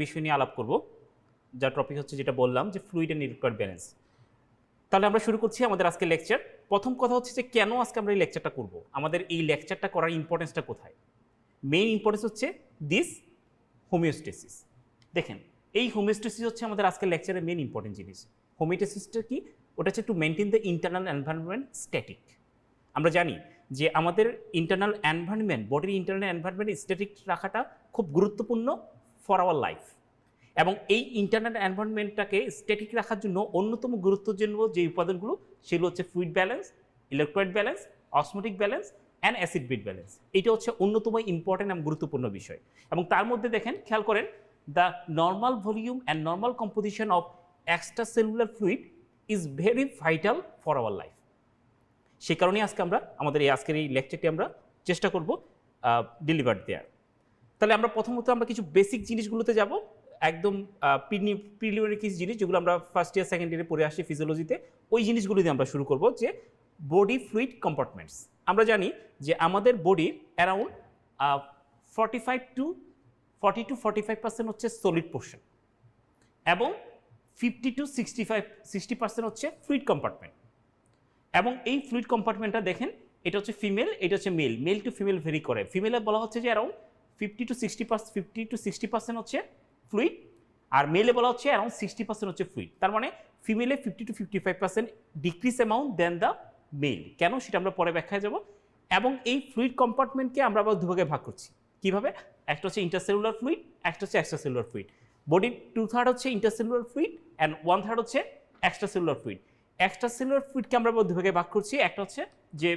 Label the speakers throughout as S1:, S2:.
S1: বিষয় নিয়ে আলাপ করব, যার টপিক হচ্ছে যেটা বললাম যে ফ্লুইড অ্যান্ড ইলেকট্রোলাইট ব্যালেন্স। তাহলে আমরা শুরু করছি আমাদের আজকে লেকচার। প্রথম কথা হচ্ছে যে কেন আজকে আমরা এই লেকচারটা করব, আমাদের এই লেকচারটা করার ইম্পর্টেন্সটা কোথায়। মেইন ইম্পর্টেন্স হচ্ছে দিস হোমিওস্টেসিস। দেখেন, এই হোমিওস্টেসিস হচ্ছে আমাদের আজকের লেকচারের মেইন ইম্পর্টেন্ট জিনিস। হোমিওস্টেসিসটা কি? ওটা হচ্ছে to maintain the internal environment static. আমরা জানি যে আমাদের ইন্টারনাল এনভায়রনমেন্ট, বডির ইন্টারনাল এনভায়রনমেন্ট স্ট্যাটিক রাখাটা খুব গুরুত্বপূর্ণ ফর আওয়ার লাইফ। এবং এই ইন্টারনাল এনভায়রনমেন্টটাকে স্ট্যাটিক রাখার জন্য অন্যতম গুরুত্বপূর্ণ যে উপাদানগুলো সেগুলো হচ্ছে fluid balance, electrolyte balance, osmotic balance and acid base balance. এটা হচ্ছে অন্যতম ইম্পর্টেন্ট এবং গুরুত্বপূর্ণ বিষয়। এবং তার মধ্যে দেখেন, খেয়াল করেন, the normal volume and normal composition of extra cellular fluid is very vital for our life. সেই কারণেই আজকে আমরা আমাদের আজকের এই লেকচারটি আমরা চেষ্টা করব ডেলিভার দেওয়ার। তাহলে আমরা প্রথমত আমরা কিছু বেসিক জিনিসগুলোতে যাব, একদম প্রিলিমিনারি কিছু জিনিস যেগুলো আমরা ফার্স্ট ইয়ার সেকেন্ড ইয়ারে পড়ে আসছি ফিজিওলজিতে, ওই জিনিসগুলো দিয়ে আমরা শুরু করব। যে বডি ফ্লুইড কম্পার্টমেন্টস। আমরা জানি যে আমাদের বডির অ্যারাউন্ড 40-45% হচ্ছে সলিড পোর্শন এবং 50-60% হচ্ছে ফ্লুইড কম্পার্টমেন্ট। এবং এই ফ্লুইড কম্পার্টমেন্টটা দেখেন, এটা হচ্ছে ফিমেল, এটা হচ্ছে male. Male to female vary করে। ফিমেলে বলা হচ্ছে যে অ্যারাউন্ড 50-60% হচ্ছে ফ্লুইড, আর মেলে বলা হচ্ছে অ্যারাউন্ড 60% হচ্ছে ফ্লুইড। তার মানে ফিমেলে 50-55% decrease amount than the male. কেন সেটা আমরা পরে ব্যাখ্যায় যাব। এবং এই ফ্লুইড কম্পার্টমেন্টকে আমরা আবার দুভাগে ভাগ করছি। কিভাবে? একটা হচ্ছে ইন্টারসেলুলার ফ্লুইড, একটা হচ্ছে এক্সট্রাসেলুলার ফ্লুইড। বডির 2/3 হচ্ছে ইন্টারসেলুলার ফ্লুইড অ্যান্ড 1/3 হচ্ছে এক্সট্রাসেলুলার ফ্লুইড। এক্সট্রাসেলুলার ফ্লুইডকে আমরা দুভাগে ভাগ করছি। একটা হচ্ছে যে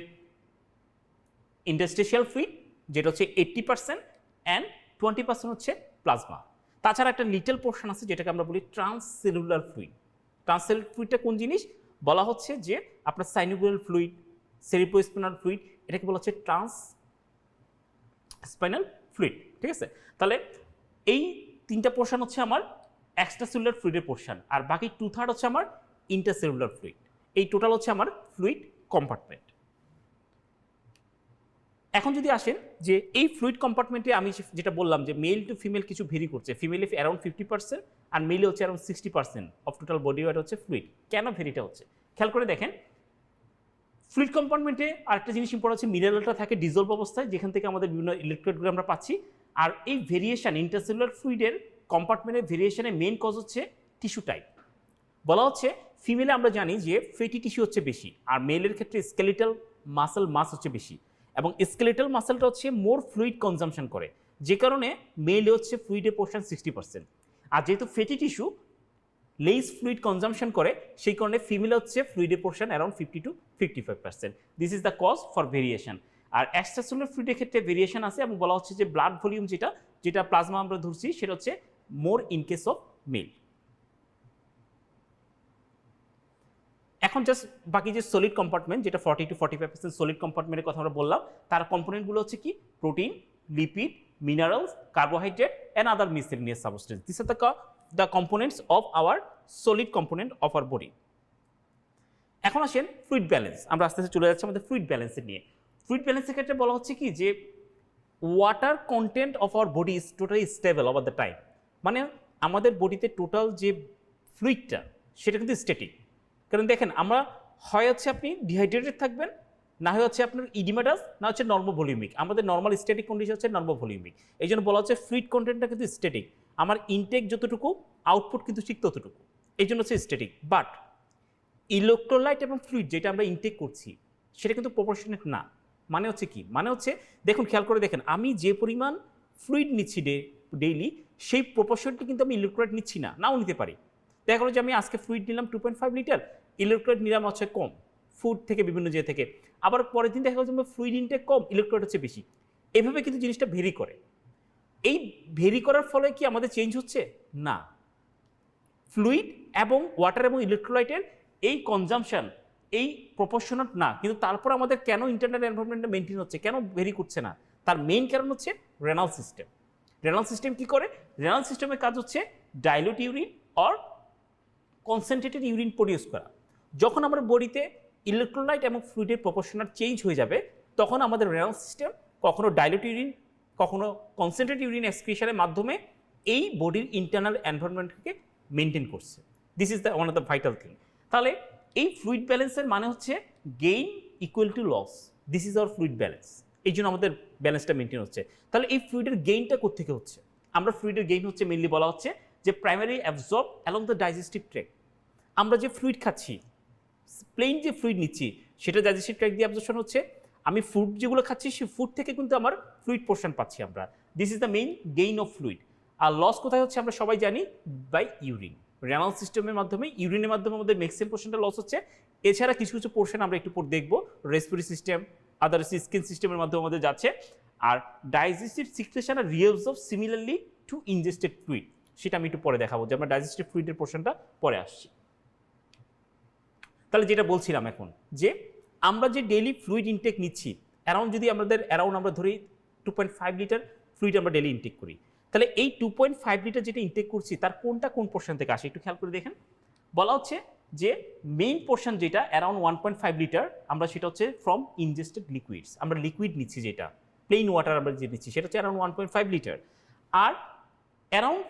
S1: ইন্টারস্টেশিয়াল ফ্লুইড, যেটা হচ্ছে 80% অ্যান্ড 20% হচ্ছে প্লাজমা। তাছাড়া একটা লিটল পোর্শন আছে যেটাকে আমরা বলি ট্রান্সসেলুলার ফ্লুইড। ট্রান্সসেলুলার ফ্লুইডটা কোন জিনিস? বলা হচ্ছে যে আপনার সাইনোভিয়াল ফ্লুইড, সেরিব্রোস্পাইনাল ফ্লুইড, এটাকে বলা হচ্ছে ট্রান্সস্পাইনাল ফ্লুইড। ঠিক আছে? তাহলে এই তিনটা পোর্শন হচ্ছে আমার এক্সট্রাসেলুলার ফ্লুইডের পোর্শন, আর বাকি 2/3 হচ্ছে আমার ইন্টারসেলুলার ফ্লুইড। এই টোটাল হচ্ছে আমার ফ্লুইড কম্পার্টমেন্ট। এখন যদি আসেন যে এই ফ্লুইড কম্পার্টমেন্টে আমি যেটা বললাম যে মেল টু ফিমেল কিছু ভেরি করছে। ফিমেলে অ্যারাউন্ড 50% আর মেলে হচ্ছে around 60% of total body weight হচ্ছে ফ্লুইড। কেন ভেরিটা হচ্ছে? খেয়াল করে দেখেন, ফ্লুইড কম্পার্টমেন্টে আরেকটা জিনিস ইম্পর্টেন্ট হচ্ছে মিনারেলটা থাকে ডিজলভ অবস্থায়, যেখান থেকে আমাদের বিভিন্ন ইলেকট্রোলাইটগুলো আমরা পাচ্ছি। আর এই ভেরিয়েশন ইন্টারসেলুলার ফ্লুইডের কম্পার্টমেন্টের ভেরিয়েশনের মেইন কজ হচ্ছে টিস্যু টাইপ। বলা হচ্ছে ফিমেলে আমরা জানি যে ফেটি টিস্যু হচ্ছে বেশি, আর মেলের ক্ষেত্রে স্কেলিটাল মাস হচ্ছে বেশি। এবং স্কেলেটাল মাসেলটা হচ্ছে মোর ফ্লুইড কনজামশন করে, যে কারণে মেলে হচ্ছে ফ্লুইডের পোর্শন 60%। আর যেহেতু fatty tissue less fluid consumption করে, সেই কারণে ফিমেল হচ্ছে ফ্লুইডের portion around 50-55%। This is the cause for variation. আর এক্সট্রাসেলুলার ফ্লুইডের ক্ষেত্রে ভেরিয়েশন আছে, এবং বলা হচ্ছে যে ব্লাড ভলিউম যেটা প্লাজমা আমরা ধরছি সেটা হচ্ছে more in case of male. এখন জাস্ট বাকি যে সলিড কম্পার্টমেন্ট, যেটা 40-45% সলিড কম্পার্টমেন্টের কথা আমরা বললাম, তার কম্পোনেন্টগুলো হচ্ছে কি? Protein, lipid, minerals, carbohydrate and other miscellaneous substance. This are the components of our solid component of our body. এখন আসেন ফ্লুইড ব্যালেন্স। আমরা আস্তে আস্তে চলে যাচ্ছি আমাদের ফ্লুইড ব্যালেন্সের নিয়ে। ফ্লুইড ব্যালেন্সের ক্ষেত্রে বলা হচ্ছে কি যে water content of our body is totally stable over the time. মানে আমাদের বডিতে টোটাল যে ফ্লুইডটা সেটা কিন্তু স্ট্যাটিক। কারণ দেখেন, আমরা হয় হচ্ছে আপনি ডিহাইড্রেটেড থাকবেন, না হয় হচ্ছে আপনার ইডিমাটাস, না হচ্ছে নর্মোভলিউমিক। আমাদের নর্মাল স্ট্যাটিক কন্ডিশন হচ্ছে নর্মোভলিউমিক। এই জন্য বলা হচ্ছে ফ্লুইড কন্টেন্টটা কিন্তু স্ট্যাটিক। আমার ইনটেক যতটুকু, আউটপুট কিন্তু ঠিক ততটুকু, এই জন্য হচ্ছে স্ট্যাটিক। বাট ইলেকট্রোলাইট এবং ফ্লুইড যেটা আমরা ইনটেক করছি সেটা কিন্তু প্রপোর্শনেট না। মানে হচ্ছে কি? মানে হচ্ছে দেখুন, খেয়াল করে দেখেন, আমি যে পরিমাণ ফ্লুইড নিচ্ছি ডেইলি, সেই প্রপোর্শনটি কিন্তু আমি ইলেকট্রোলাইট নিচ্ছি না, নাও নিতে পারি। দেখা গেলো যে আমি আজকে ফ্লুইড নিলাম 2.5 লিটার, ইলেকট্রোলাইট নিলাম হচ্ছে কম ফুড থেকে, বিভিন্ন জায়গা থেকে। আবার পরের দিন দেখা গেলো যে ফ্লুইড ইনটেক কম, ইলেকট্রোলাইট হচ্ছে বেশি। এভাবে কিন্তু জিনিসটা ভেরি করে। এই ভেরি করার ফলে কি আমাদের চেঞ্জ হচ্ছে? না। ফ্লুইড এবং ওয়াটার এবং ইলেকট্রোলাইটের এই কনজামশন এই প্রপোর্শনাল না, কিন্তু তারপর আমাদের কেন ইন্টারনাল এনভায়রনমেন্টটা মেনটেন হচ্ছে, কেন ভেরি করছে না? তার মেইন কারণ হচ্ছে রেনাল সিস্টেম। রেনাল সিস্টেম কি করে? রেনাল সিস্টেমের কাজ হচ্ছে dilute urine or concentrated urine produce করা। যখন আমার বডিতে ইলেকট্রোলাইট এবং ফ্লুইডের প্রপোর্শনাল চেঞ্জ হয়ে যাবে, তখন আমাদের রেনাল সিস্টেম কখনো ডাইলুট ইউরিন, কখনো কনসেন্ট্রেটেড ইউরিন এক্সক্রিশনের মাধ্যমে এই বডির ইন্টারনাল এনভায়রনমেন্টকে মেনটেন করছে। This is the one of the vital thing. তাহলে এই ফ্লুইড ব্যালেন্সের মানে হচ্ছে gain equal to loss, this is our fluid balance. এই জন্য আমাদের ব্যালেন্সটা মেনটেন হচ্ছে। তাহলে এই ফ্লুইডের গেইনটা কোত্থেকে হচ্ছে? আমরা ফ্লুইডের গেইন হচ্ছে মেনলি বলা হচ্ছে যে primary absorb along the digestive tract. আমরা যে ফ্লুইড খাচ্ছি, প্লেন যে ফ্লুইড নিচ্ছি, সেটা ডাইজেস্টিভ ট্র্যাক্ট দিয়ে অ্যাবজর্পশন হচ্ছে। আমি ফুড যেগুলো খাচ্ছি সেই ফুড থেকে কিন্তু আমার ফ্লুইড পোর্শন পাচ্ছি আমরা। This is the main gain of fluid. আর লস কোথায় হচ্ছে আমরা সবাই জানি, বাই ইউরিন। রেনাল সিস্টেমের মাধ্যমে, ইউরিনের মাধ্যমে আমাদের ম্যাক্সিমাম পোর্শনটা লস হচ্ছে। এছাড়া কিছু কিছু পোর্শন আমরা একটু পর দেখবো, রেসপিরেটরি সিস্টেম, আদার স্কিন সিস্টেমের মাধ্যমে আমাদের যাচ্ছে। আর ডাইজেস্টিভ সিক্রেশন আর রিঅবজর্ব সিমিলারলি টু ইনজেস্টেড ফ্লুইড, সেটা আমি একটু পরে দেখাবো যে আমরা ডাইজেস্টিভ ফ্লুইডের পোর্শনটা পরে আসছি। তাহলে যেটা বলছিলাম এখন, যে আমরা যে ডেইলি ফ্লুইড ইনটেক নিচ্ছি, অ্যারাউন্ড যদি আমাদের আমরা ধরি 2.5 লিটার ফ্লুইড আমরা ডেইলি ইনটেক করি, তাহলে এই 2.5 লিটার যেটা ইনটেক করছি তার কোনটা কোন পোর্শন থেকে আসে একটু খেয়াল করে দেখেন। বলা হচ্ছে যে মেইন পোর্শন যেটা অ্যারাউন্ড 1.5 লিটার, আমরা সেটা হচ্ছে ফ্রম ইনজেস্টেড লিকুইডস। আমরা লিকুইড নিচ্ছি, যেটা প্লেন ওয়াটার আমরা যে নিচ্ছি সেটা হচ্ছে অ্যারাউন্ড 1.5 লিটার। আর অ্যারাউন্ড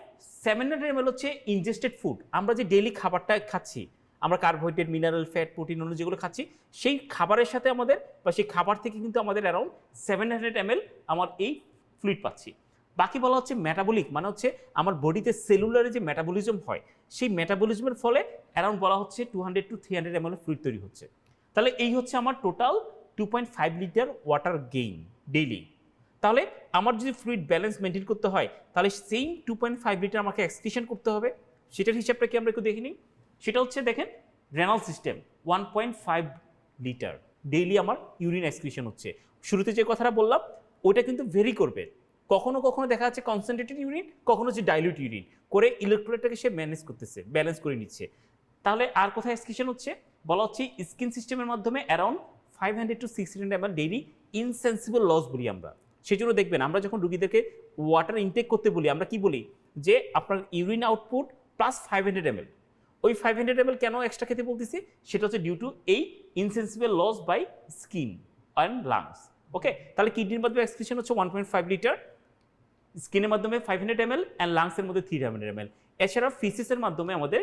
S1: 700 ml হচ্ছে ইনজেস্টেড ফুড। আমরা যে ডেইলি খাবারটা খাচ্ছি, আমরা কার্বোহাইড্রেট, মিনারেল, ফ্যাট, প্রোটিন অন্য যেগুলো খাচ্ছি, সেই খাবারের সাথে আমাদের বা সেই খাবার থেকে কিন্তু আমাদের অ্যারাউন্ড 700 ml আমার এই ফ্লুইড পাচ্ছি। বাকি বলা হচ্ছে মেটাবলিক, মানে হচ্ছে আমার বডিতে সেলুলারে যে মেটাবলিজম হয়, সেই মেটাবলিজমের ফলে অ্যারাউন্ড বলা হচ্ছে 200 to 300 ml ফ্লুইড তৈরি হচ্ছে। তাহলে এই হচ্ছে আমার total 2.5 litre water gain daily. তাহলে আমার যদি ফ্লুইড ব্যালেন্স মেনটেন করতে হয়, তাহলে সেম 2.5 লিটার আমাকে এক্সক্রিশন করতে হবে। সেটার হিসাবটা কি আমরা একটু দেখে নিই। সেটা হচ্ছে দেখেন, রেনাল সিস্টেম 1.5 লিটার ডেইলি আমার ইউরিন এক্সক্রিশন হচ্ছে। শুরুতে যে কথাটা বললাম ওইটা কিন্তু ভেরি করবে, কখনো কখনো দেখা যাচ্ছে কনসেন্ট্রেটেড ইউরিন, কখনো হচ্ছে ডাইলিউট ইউরিন করে ইলেকট্রোলাইটটাকে সে ম্যানেজ করতেছে, ব্যালেন্স করে নিচ্ছে। তাহলে আর কোথায় এক্সক্রিশন হচ্ছে? বলা হচ্ছে স্কিন সিস্টেমের মাধ্যমে around 500 to 600 ml daily insensible loss বলি আমরা। সেই জন্য দেখবেন আমরা যখন রুগীদেরকে ওয়াটার ইনটেক করতে বলি, আমরা কি বলি যে আপনার ইউরিন আউটপুট প্লাস 500 ml। ওই 500 ml কেন এক্সট্রা খেতে বলতেছি, সেটা হচ্ছে ডিউ টু এই insensible loss by skin and lungs. Okay, তাহলে কিডনির মাধ্যমে এক্সক্রিশন হচ্ছে 1.5 লিটার, স্কিনের মাধ্যমে 500 ml অ্যান্ড লাংসের মধ্যে 300 ml। এছাড়া ফিসিসের মাধ্যমে আমাদের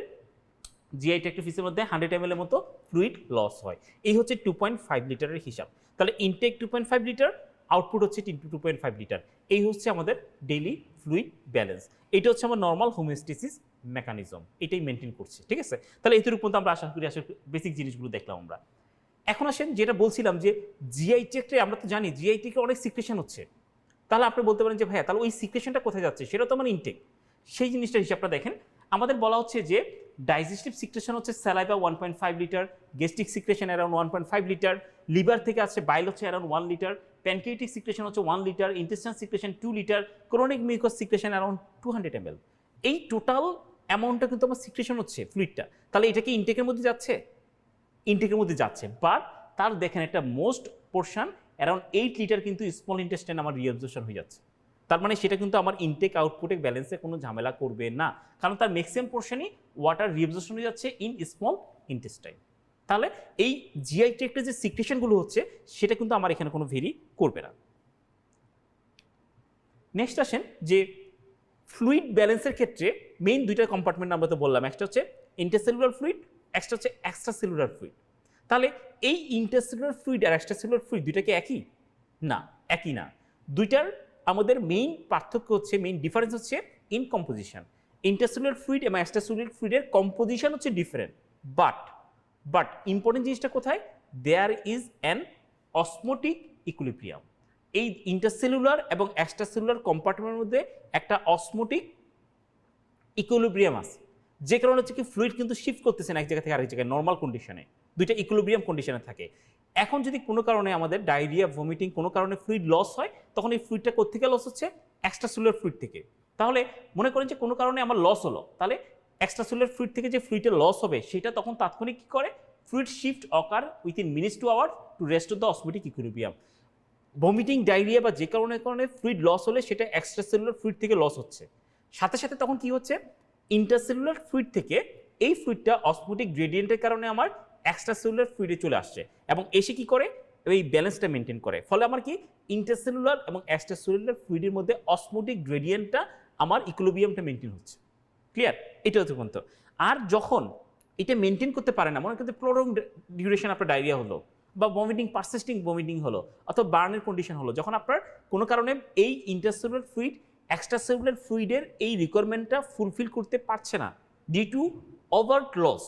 S1: জিআই ট্র্যাক্ট ফিসের মধ্যে 100 ml এর মতো ফ্লুইড লস হয়। এই হচ্ছে 2.5 লিটারের হিসাব। তাহলে ইনটেক 2.5 লিটার, আউটপুট হচ্ছে 2.5 লিটার। এই হচ্ছে আমাদের ডেইলি ফ্লুইড ব্যালেন্স। এটা হচ্ছে আমার নর্মাল হোমিওস্টেসিস মেকানিজম, এটাই মেনটেন করছে। ঠিক আছে, তাহলে এতটুকু পর্যন্ত আমরা আশা করি আসলে বেসিক জিনিসগুলো দেখলাম আমরা। এখন আসেন যেটা বলছিলাম যে জিআই ট্র্যাক্টে আমরা তো জানি জিআই থেকে অনেক সিক্রেশন হচ্ছে। তাহলে আপনি বলতে পারেন যে ভাইয়া তাহলে ওই সিক্রেশনটা কোথায় যাচ্ছে, সেটা তো আমার ইনটেক। সেই জিনিসটার হিসাবটা দেখেন, আমাদের বলা হচ্ছে যে ডাইজেস্টিভ সিক্রেশন হচ্ছে saliva 1.5 litre, gastric secretion around 1.5 litre, liver থেকে আছে বাইল হচ্ছে অ্যারাউন্ড 1 লিটার, প্যানক্রিয়াটিক সিক্রেশন হচ্ছে 1 litre, intestine secretion 2 litre, chronic mucous secretion around 200 ml। এই টোটাল অ্যামাউন্টটা কিন্তু আমার সিক্রেশন হচ্ছে ফ্লুইডটা। তাহলে এটা কি ইনটেকের মধ্যে যাচ্ছে? ইনটেকের মধ্যে যাচ্ছে, বাট তার দেখেন একটা মোস্ট পোর্শন অ্যারাউন্ড 8 লিটার কিন্তু স্মল ইন্টেস্টাইন আমার রিঅ্যাবজর্পশন হয়ে যাচ্ছে। তার মানে সেটা কিন্তু আমার ইনটেক আউটপুটে ব্যালেন্সে কোনো ঝামেলা করবে না, কারণ তার ম্যাক্সিমাম পোর্শনই ওয়াটার রিঅ্যাবজর্পশন হয়ে যাচ্ছে ইন স্মল ইন্টেস্টাইন। তাহলে এই জিআই ট্র্যাক্টের যে সিক্রেশনগুলো হচ্ছে সেটা কিন্তু আমার এখানে কোনো ভেরি করবে না। নেক্সট আসেন যে ফ্লুইড ব্যালেন্সের ক্ষেত্রে মেইন দুইটা কম্পার্টমেন্ট আমরা তো বললাম, একটা হচ্ছে ইন্টারসেলুলার ফ্লুইড, একটা হচ্ছে এক্সট্রাসেলুলার ফ্লুইড। তাহলে এই ইন্টারসেলুলার ফ্লুইড আর এক্সট্রাসেলুলার ফ্লুইড দুইটা কি একই? না, একই না। দুইটার আমাদের মেইন পার্থক্য হচ্ছে, মেইন ডিফারেন্স হচ্ছে ইন কম্পোজিশন। ইন্টারসেলুলার ফ্লুইড এবং এক্সট্রাসেলুলার ফ্লুইডের কম্পোজিশন হচ্ছে ডিফারেন্ট, বাট ইম্পর্টেন্ট জিনিসটা কোথায়? There is an osmotic equilibrium. এই ইন্টারসেলুলার এবং এক্সট্রাসেলুলার কম্পার্টমেন্টের মধ্যে একটা অসমোটিক ইকুইলিব্রিয়াম আছে, যে কারণে হচ্ছে কি ফ্লুইড কিন্তু শিফট করতেছে না এক জায়গা থেকে আরেক জায়গায় নর্মাল কন্ডিশনে, দুইটা ইকুইলিব্রিয়াম কন্ডিশনে থাকে। এখন যদি কোনো কারণে আমাদের ডায়রিয়া, ভমিটিং, কোনো কারণে ফ্লুইড লস হয়, তখন এই ফ্লুইডটা কোত্থেকে লস হচ্ছে? এক্সট্রাসেলুলার ফ্লুইড থেকে। তাহলে মনে করেন যে কোনো কারণে আমার লস হলো, তাহলে এক্সট্রাসেলুলার ফ্লুইড থেকে যে ফ্লুইডের লস হবে সেটা তখন তাৎক্ষণিক কী করে? Fluid shift ochre within minutes to our two restore the osmotic equilibrium. Vomiting, diarrhoea বা যে কারণে ফ্লুইড লস হলে সেটা এক্সট্রাসেলুলার ফ্লুইড থেকে লস হচ্ছে, সাথে সাথে তখন কি হচ্ছে? ইন্টারসেলুলার ফ্লুইড থেকে এই ফ্লুইডটা অসমোটিক গ্রেডিয়েন্টের কারণে আমার এক্সট্রাসেলুলার ফ্লুইডে চলে আসছে এবং এসে কি করে? এই ব্যালেন্সটা মেনটেন করে। ফলে আমার কি ইন্টারসেলুলার এবং এক্সট্রাসেলুলার ফ্লুইডের মধ্যে অসমোটিক গ্রেডিয়েন্টটা আমার ইকুইলিব্রিয়ামটা মেনটেন হচ্ছে। ক্লিয়ার? এটা হচ্ছে পর্যন্ত। আর যখন এটা মেনটেন করতে পারে না, মনে করতে প্রলং ডিউরেশন আপনার ডায়রিয়া হলো বা ভমিটিং, পারসিস্টিং ভমিটিং হলো অথবা বার্নের কন্ডিশন হলো, যখন আপনার কোনো কারণে এই ইন্টারসেলুলার ফ্লুইড এক্সট্রাসেলুলার ফ্লুইডের এই রিকোয়ারমেন্টটা ফুলফিল করতে পারছে না ডিউ টু ওভার্ট লস,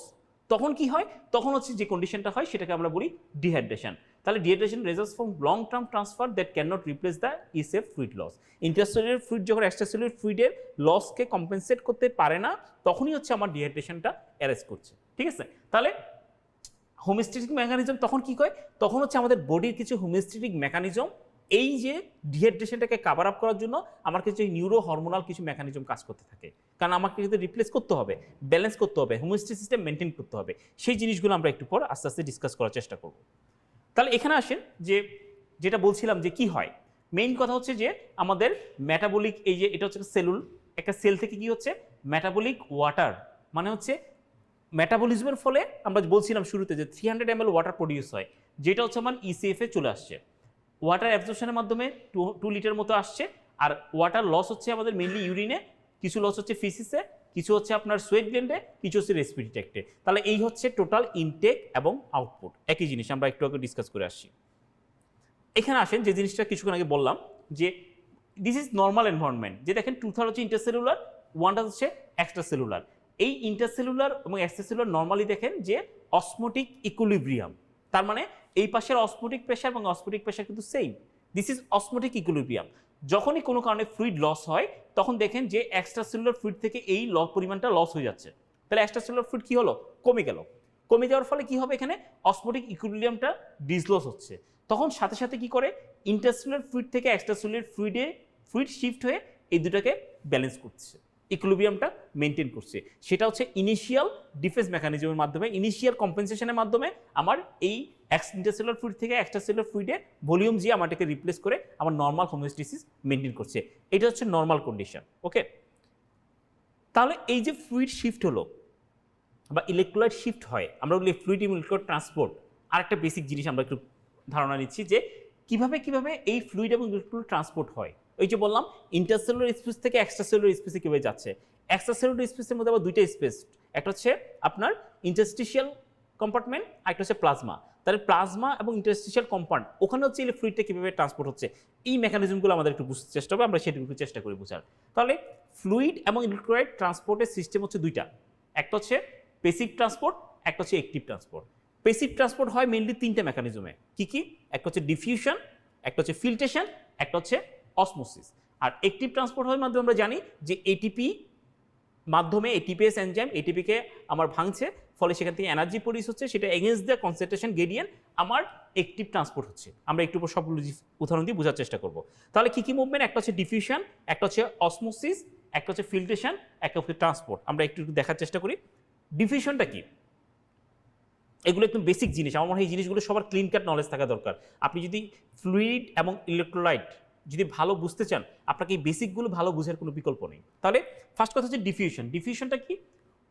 S1: তখন কি হয়? তখন হচ্ছে যে কন্ডিশনটা হয় সেটাকে আমরা বলি ডিহাইড্রেশন। তাহলে dehydration results from long term transfer that can not replace the ECF fluid loss. Intercellular fluid যখন এক্সট্রাসেলুলার ফ্লুইডের লসকে কম্পেনসেট করতে পারে না, তখনই হচ্ছে আমার ডিহাইড্রেশনটা অ্যারেস্ট করছে। ঠিক আছে? তাহলে হোমিওস্ট্যাটিক মেকানিজম তখন কি হয়? তখন হচ্ছে আমাদের বডির কিছু হোমিওস্ট্যাটিক মেকানিজম এই যে ডিহাইড্রেশনটাকে কাভার আপ করার জন্য আমার কিছু নিউরো হরমোনাল কিছু মেকানিজম কাজ করতে থাকে, কারণ আমাকে কিন্তু রিপ্লেস করতে হবে, ব্যালেন্স করতে হবে, হোমিওস্ট্যাটিক সিস্টেম মেনটেন করতে হবে। সেই জিনিসগুলো আমরা একটু পর আস্তে আস্তে ডিসকাস করার চেষ্টা করব। তাহলে এখানে আসেন যে যেটা বলছিলাম যে কি হয়, মেইন কথা হচ্ছে যে আমাদের মেটাবলিক, এই যে এটা হচ্ছে সেলুল, একটা সেল থেকে কি হচ্ছে মেটাবলিক ওয়াটার, মানে হচ্ছে মেটাবলিজমের ফলে আমরা বলছিলাম শুরুতে যে 300 ml ওয়াটার প্রডিউস হয়, যেটা হচ্ছে আমার ইসিএফ এ চলে আসছে, ওয়াটার অ্যাবজর্পশনের মাধ্যমে 2 লিটার মতো আসছে। আর ওয়াটার লস হচ্ছে আমাদের মেইনলি ইউরিনে, কিছু লস হচ্ছে ফিসিসে, কিছু হচ্ছে আপনার সোয়েট গ্ল্যান্ডে, কিছু হচ্ছে রেসপিরেটরি ট্র্যাক্টে। তাহলে এই হচ্ছে টোটাল ইনটেক এবং আউটপুট, একই জিনিস আমরা একটু আগে ডিসকাস করে আসছি। এখানে আসেন যে জিনিসটা কিছুক্ষণ আগে বললাম যে দিস ইজ নর্মাল এনভায়রনমেন্ট, যে দেখেন 2 হচ্ছে ইন্টারসেলুলার, 1 হচ্ছে এক্সট্রাসেলুলার। এই ইন্টারসেলুলার এবং এক্সট্রাসেলুলার নর্মালি দেখেন যে অসমোটিক ইকুইলিব্রিয়াম, তার মানে এই পাশের অসমোটিক প্রেশার এবং অসমোটিক প্রেশার কিন্তু same, this is osmotic equilibrium. যখনই কোনো কারণে ফ্লুইড লস হয় তখন দেখেন যে এক্সট্রাসেলুলার ফ্লুইড থেকে এই পরিমাণটা লস হয়ে যাচ্ছে, তাহলে এক্সট্রাসেলুলার ফ্লুইড কি হলো? কমে গেল। কমে যাওয়ার ফলে কি হবে? এখানে অসমোটিক ইকুইলিব্রিয়ামটা ডিসলস হচ্ছে। তখন সাথে সাথে কি করে ইন্টারসেলুলার ফ্লুইড থেকে এক্সট্রাসেলুলার ফ্লুইড শিফট হয়ে এই দুটাকে ব্যালেন্স করছে, ইকুইলিব্রিয়ামটা মেনটেন করছে। সেটা হচ্ছে ইনিশিয়াল ডিফেন্স মেকানিজমের মাধ্যমে, ইনিশিয়াল কম্পেনসেশনের মাধ্যমে আমার এই ইন্টারসেলুলার ফ্লুইড থেকে এক্সট্রাসেলুলার ফ্লুইডে ভলিউম দিয়ে আমাদেরকে রিপ্লেস করে আমার নর্মাল হোমিওস্ট্যাসিস মেনটেন করছে। এটা হচ্ছে নর্মাল কন্ডিশন। ওকে, তাহলে এই যে ফ্লুইড শিফট হলো বা ইলেকট্রোলাইট শিফট হয়, আমরা বলি ফ্লুইড ইলেকট্রোলাইট ট্রান্সপোর্ট। আর একটা বেসিক জিনিস আমরা একটু ধারণা নিচ্ছি যে কিভাবে এই ফ্লুইড এবং ইলেকট্রোলাইট ট্রান্সপোর্ট হয়। ওই যে বললাম ইন্টারসেলুলার স্পেস থেকে এক্সট্রাসেলুলার স্পেসে কীভাবে যাচ্ছে। এক্সট্রাসেলুলার স্পেসের মধ্যে আবার দুইটা স্পেস, একটা হচ্ছে আপনার ইন্টারস্টিশিয়াল কম্পার্টমেন্ট, একটা হচ্ছে প্লাজমা। তাহলে প্লাজমা এবং ইন্টারস্টিশিয়াল কম্পাউন্ড, ওখানে হচ্ছে এই ফ্লুইডটা কীভাবে ট্রান্সপোর্ট হচ্ছে, এই মেকানিজমগুলো আমাদের একটু বুঝতে চেষ্টা হবে, আমরা সেটুকু চেষ্টা করি বোঝার। তাহলে ফ্লুইড এবং ইলেকট্রোলাইট ট্রান্সপোর্টের সিস্টেম হচ্ছে দুইটা, একটা হচ্ছে প্যাসিভ ট্রান্সপোর্ট, একটা হচ্ছে অ্যাক্টিভ ট্রান্সপোর্ট। প্যাসিভ ট্রান্সপোর্ট হয় মেইনলি 3টে মেকানিজমে, কি? একটা হচ্ছে ডিফিউশন, একটা হচ্ছে ফিল্ট্রেশন, একটা হচ্ছে অসমোসিস। আর অ্যাক্টিভ ট্রান্সপোর্ট হয় মাধ্যমে আমরা জানি যে এটিপি মাধ্যমে, এটিপিএস এনজাইম এটিপিকে আমার ভাঙছে, ফলে সেখান থেকে এনার্জি প্রডিউস হচ্ছে, সেটা এগেন্স্ট দ্য কনসেন্ট্রেশন গ্রেডিয়েন্ট আমার অ্যাক্টিভ ট্রান্সপোর্ট হচ্ছে। আমরা একটু সবগুলো উদাহরণ দিয়ে বোঝার চেষ্টা করব। তাহলে কি মুভমেন্ট? একটা হচ্ছে ডিফিউশন, একটা হচ্ছে অসমোসিস, একটা হচ্ছে ফিল্ট্রেশন, একটা হচ্ছে ট্রান্সপোর্ট। আমরা একটু দেখার চেষ্টা করি ডিফিউশনটা কি। এগুলো একদম বেসিক জিনিস, আমার মনে হয় এই জিনিসগুলো সবার ক্লিন কাট নলেজ থাকা দরকার। আপনি যদি ফ্লুইড এবং ইলেকট্রোলাইট যদি ভালো বুঝতে চান, আপনাকে এই বেসিকগুলো ভালো বোঝার কোনো বিকল্প নেই। তাহলে ফার্স্ট কথা হচ্ছে ডিফিউশন। ডিফিউশনটা কি?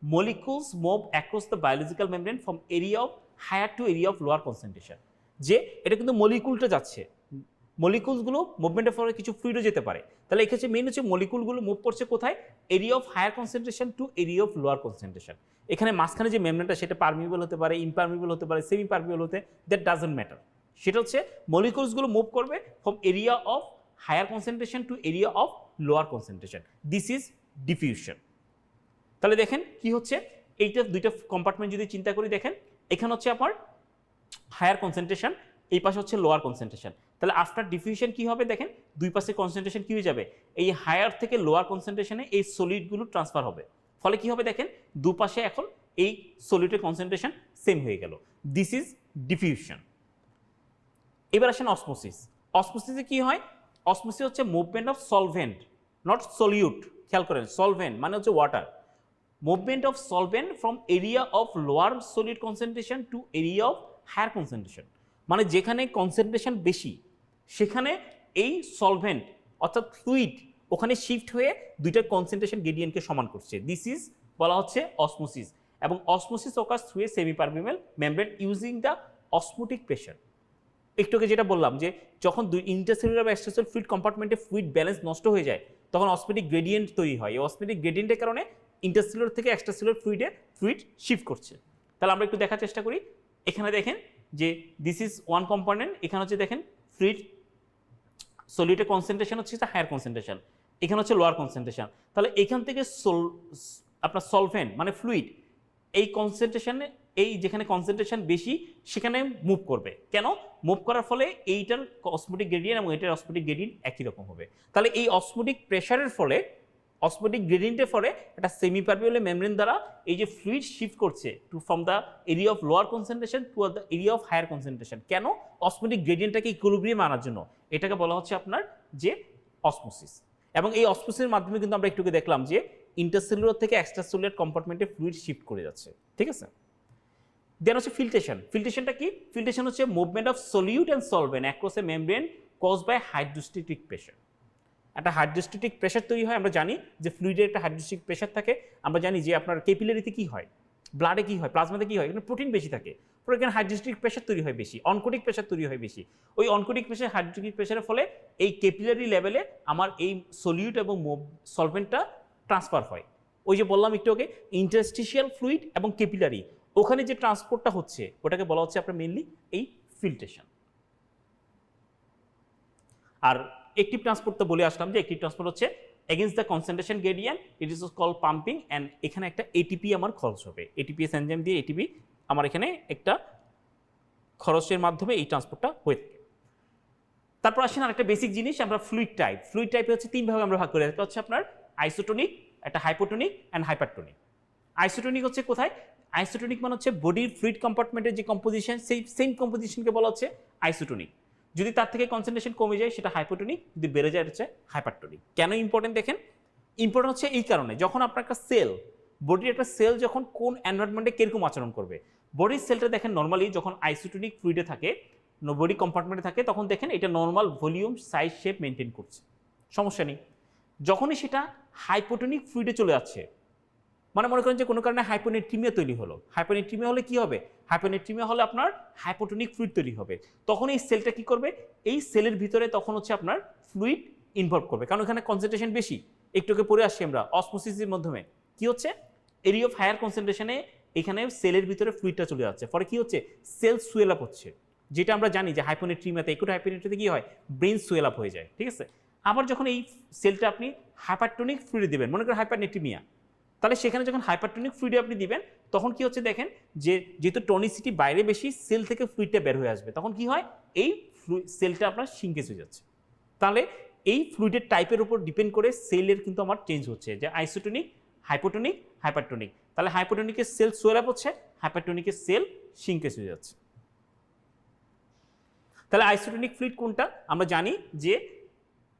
S1: Molecules move across the biological membrane from area of higher to area of lower concentration. যে এটা কিন্তু মলিকুলটা যাচ্ছে, মলিকুলসগুলো মুভমেন্টের ফলে কিছু ফ্লুইডও যেতে পারে। তাহলে এক্ষেত্রে মেইন হচ্ছে মলিকুলগুলো মুভ করছে কোথায়? Area of higher concentration to area of lower concentration. এখানে মাঝখানে যে মেমব্রেনটা সেটা পারমিবল হতে পারে, ইমপারমিবল হতে পারে, সেমি পারমিবল হতে, দ্যাট ডাজন্ট ম্যাটার। সেটা হচ্ছে মলিকুলসগুলো মুভ করবে from area of higher concentration to area of lower concentration, this is diffusion. তাহলে দেখেন কি হচ্ছে, এইটা দুইটা কম্পার্টমেন্ট যদি চিন্তা করি, দেখেন এখানে হচ্ছে আপনার হায়ার কনসেন্ট্রেশন, এই পাশে হচ্ছে লোয়ার কনসেন্ট্রেশন। তাহলে আফটার ডিফিউশন কি হবে? দেখেন দুই পাশে কনসেন্ট্রেশন কি হয়ে যাবে, এই হায়ার থেকে লোয়ার কনসেন্ট্রেশনে এই সলিডগুলো ট্রান্সফার হবে। ফলে কি হবে? দেখেন দুপাশে এখন এই সলিডের কনসেন্ট্রেশন সেম হয়ে গেল, দিস ইজ ডিফিউশন। এবার আসেন অসমোসিস। অসমোসিসে কি হয়? অসমোসিস হচ্ছে movement of solvent, not solute. খেয়াল করেন, সলভেন্ট মানে হচ্ছে water. Movement of solvent from area of lower solid concentration to area of higher concentration, মানে যেখানে কনসেন্ট্রেশন বেশি সেখানে এই সলভেন্ট অর্থাৎ ফ্লুইড ওখানে শিফট হয়ে দুইটার কনসেন্ট্রেশন গ্রেডিয়েন্টকে সমান করছে, দিস ইজ বলা হচ্ছে অসমোসিস। এবং osmosis occurs through a semi permeable membrane using the osmotic pressure. একটু আগে যেটা বললাম যে যখন দুই ইন্টারসেলুলার বা এক্সট্রাসেলুলার ফ্লুইড কম্পার্টমেন্টে ফ্লুইড ব্যালেন্স নষ্ট হয়ে যায়, তখন অসমোটিক গ্রেডিয়েন্ট তৈরি হয়। এই অসমোটিক গ্রেডিয়েন্টের কারণে ইন্টারসেলুলার থেকে এক্সট্রাসেলুলার ফ্লুইড শিফট করছে। তাহলে আমরা একটু দেখার চেষ্টা করি। এখানে দেখেন যে দিস ইজ ওয়ান কম্পোনেন্ট, এখানে হচ্ছে দেখেন ফ্লুইড সলিউটের কনসেন্ট্রেশন হচ্ছে হায়ার কনসেন্ট্রেশন, এখানে হচ্ছে লোয়ার কনসেন্ট্রেশন। তাহলে এখান থেকে আপনার সলভেন্ট মানে ফ্লুইড এই কনসেন্ট্রেশনে, এই যেখানে কনসেন্ট্রেশন বেশি সেখানে মুভ করবে। কেন মুভ করার ফলে এইটার অসমোটিক গ্রেডিয়েন্ট এবং এটার অসমোটিক গ্রেডিয়েন্ট একই রকম হবে। তাহলে এই অসমোটিক প্রেশারের ফলে, অসমোটিক গ্রেডিয়েন্টের ফলে একটা সেমি পারমিয়েবল মেমব্রেন দ্বারা এই যে ফ্লুইড শিফট করছে to from the area of lower concentration to the area of higher concentration. কেন অসমোটিক গ্রেডিয়েন্টটাকে ইকুইলিব্রিয়ামে আনার জন্য। এটাকে বলা হচ্ছে আপনার যে অসমোসিস। এবং এই অসমোসিসের মাধ্যমে কিন্তু আমরা একটু দেখলাম যে ইন্টারসেলুলার থেকে এক্সট্রাসেলুলার কম্পার্টমেন্টে ফ্লুইড শিফট করে যাচ্ছে, ঠিক আছে। দেন হচ্ছে ফিল্ট্রেশন। ফিল্ট্রেশনটা কি? ফিল্ট্রেশন হচ্ছে movement of solute and solvent across a membrane caused by hydrostatic pressure. একটা হাইড্রোস্ট্যাটিক প্রেশার তৈরি হয়। আমরা জানি যে ফ্লুইডের একটা হাইড্রোস্ট্যাটিক প্রেশার থাকে। আমরা জানি যে আপনার ক্যাপিলারিতে কি হয়, ব্লাডে কি হয়, প্লাজমাতে কি হয়, এখানে প্রোটিন বেশি থাকে, পরে এখানে হাইড্রোস্ট্যাটিক প্রেশার তৈরি হয় বেশি, অনকোটিক প্রেশার তৈরি হয় বেশি। ওই অনকোটিক প্রেশার হাইড্রোস্ট্যাটিক প্রেশারের ফলে এই ক্যাপিলারি লেভেলে আমার এই সলিউট এবং সলভেন্টটা ট্রান্সফার হয়। ওই যে বললাম একটু আগে ইন্টারস্টিশিয়াল ফ্লুইড এবং ক্যাপিলারি, ওখানে যে ট্রান্সপোর্টটা হচ্ছে ওটাকে বলা হচ্ছে আপনার মেইনলি এই ফিল্ট্রেশন। আর অ্যাক্টিভ ট্রান্সপোর্ট তো বলে আসলাম যে অ্যাক্টিভ ট্রান্সপোর্ট হচ্ছে against the concentration gradient, it is call pumping and এখানে একটা এটিপি আমার খরচ হবে। এটিপিএস এনজাইম দিয়ে এটিপি আমার এখানে একটা খরচের মাধ্যমে এই ট্রান্সপোর্টটা হয়ে থাকে। তারপর আসেন আরেকটা বেসিক জিনিস, আমরা ফ্লুইড টাইপ। ফ্লুইড টাইপে হচ্ছে তিন ভাগে আমরা ভাগ করে, একটা হচ্ছে আপনার আইসোটোনিক, একটা হাইপোটোনিক অ্যান্ড হাইপারটোনিক। আইসোটোনিক হচ্ছে কোথায়? আইসোটোনিক মানে হচ্ছে বডির ফ্লুইড কম্পার্টমেন্টের যে কম্পোজিশন সেই সেম কম্পোজিশনকে বলা হচ্ছে আইসোটোনিক। যদি তার থেকে কনসেন্ট্রেশন কমে যায় সেটা হাইপোটোনিক, যদি বেড়ে যায় হচ্ছে হাইপারটোনিক। কেন ইম্পর্টেন্ট দেখেন? ইম্পর্টেন্ট হচ্ছে এই কারণে, যখন আপনার একটা সেল, বডির একটা সেল যখন কোন এনভায়রনমেন্টে কিরকম আচরণ করবে। বডির সেলটা দেখেন নর্মালি যখন আইসোটোনিক ফ্লুইডে থাকে, বডি কম্পার্টমেন্টে থাকে, তখন দেখেন এটা normal volume size shape maintain করছে, সমস্যা নেই। যখনই সেটা হাইপোটোনিক ফ্লুইডে চলে যাচ্ছে, মানে মনে করেন যে কোনো কারণে হাইপোনেট্রিমিয়া তৈরি হলো, হাইপোনেট্রিমিয়া হলে কি হবে? হাইপোনেট্রিমিয়া হলে আপনার হাইপোটোনিক ফ্লুইড তৈরি হবে। তখন এই সেলটা কি করবে? এই সেলের ভিতরে তখন হচ্ছে আপনার ফ্লুইড ইনভলভ করবে, কারণ এখানে কনসেন্ট্রেশন বেশি। একটুকে পরে আসছি আমরা অসমোসিসের মাধ্যমে কি হচ্ছে, এরিয়া অফ হায়ার কনসেন্ট্রেশনে এখানে সেলের ভিতরে ফ্লুইডটা চলে যাচ্ছে, ফলে কি হচ্ছে, সেল সুয়েল আপ হচ্ছে। যেটা আমরা জানি যে হাইপোনেট্রিমিয়াতে, একটু হাইপোনেট্রিতে কি হয়, ব্রেন সুয়েল আপ হয়ে যায়, ঠিক আছে। আবার যখন এই সেলটা আপনি হাইপারটোনিক ফ্লুইডে দেবেন, মনে করেন হাইপারনেট্রিমিয়া, তাহলে সেখানে যখন হাইপারটোনিক ফ্লুইডে আপনি দিবেন তখন কি হচ্ছে দেখেন যে যেহেতু টনিসিটি বাইরে বেশি, সেল থেকে ফ্লুইডটা বের হয়ে আসবে, তখন কি হয়, এই সেলটা আপনার সিঙ্কেজ হয়ে যাচ্ছে। তাহলে এই ফ্লুইডের টাইপের উপর ডিপেন্ড করে সেলের কিন্তু আমার চেঞ্জ হচ্ছে, যে আইসোটোনিক, হাইপোটোনিক, হাইপারটোনিক। তাহলে হাইপোটোনিকের সেল সোয়েল আপ হচ্ছে, হাইপারটোনিকের সেল সিঙ্কেজ হয়ে যাচ্ছে। তাহলে আইসোটোনিক ফ্লুইড কোনটা? আমরা জানি যে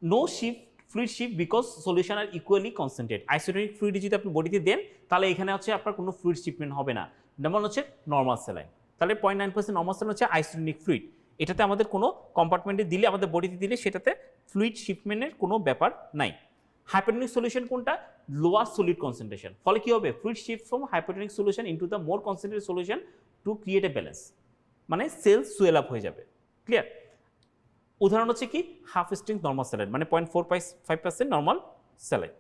S1: no shift fluid shift because solution are equally concentrate. Isotonic fluid যদি আপনি বডিতে দেন তাহলে এখানে হচ্ছে আপনার কোনো ফ্লুইড শিফটমেন্ট হবে না, যেমন হচ্ছে নর্মাল স্যালাইন। তাহলে 0.9% নর্মাল স্যালাইন হচ্ছে আইসোটোনিক ফ্লুইড। এটাতে আমাদের কোনো কম্পার্টমেন্টে দিলে, আমাদের বডিতে দিলে সেটাতে ফ্লুইড শিফটমেন্টের কোনো ব্যাপার নাই। হাইপোটোনিক সলিউশন কোনটা? Lower solid concentration. ফলে কি হবে, fluid shift from hypotonic solution into the more concentrated solution to create a balance, মানে সেল সুয়েল আপ হয়ে যাবে। ক্লিয়ার? উদাহরণ হচ্ছে কি, হাফ স্ট্রেংথ নর্মাল স্যালাইন, মানে 0.45% নর্মাল স্যালাইন।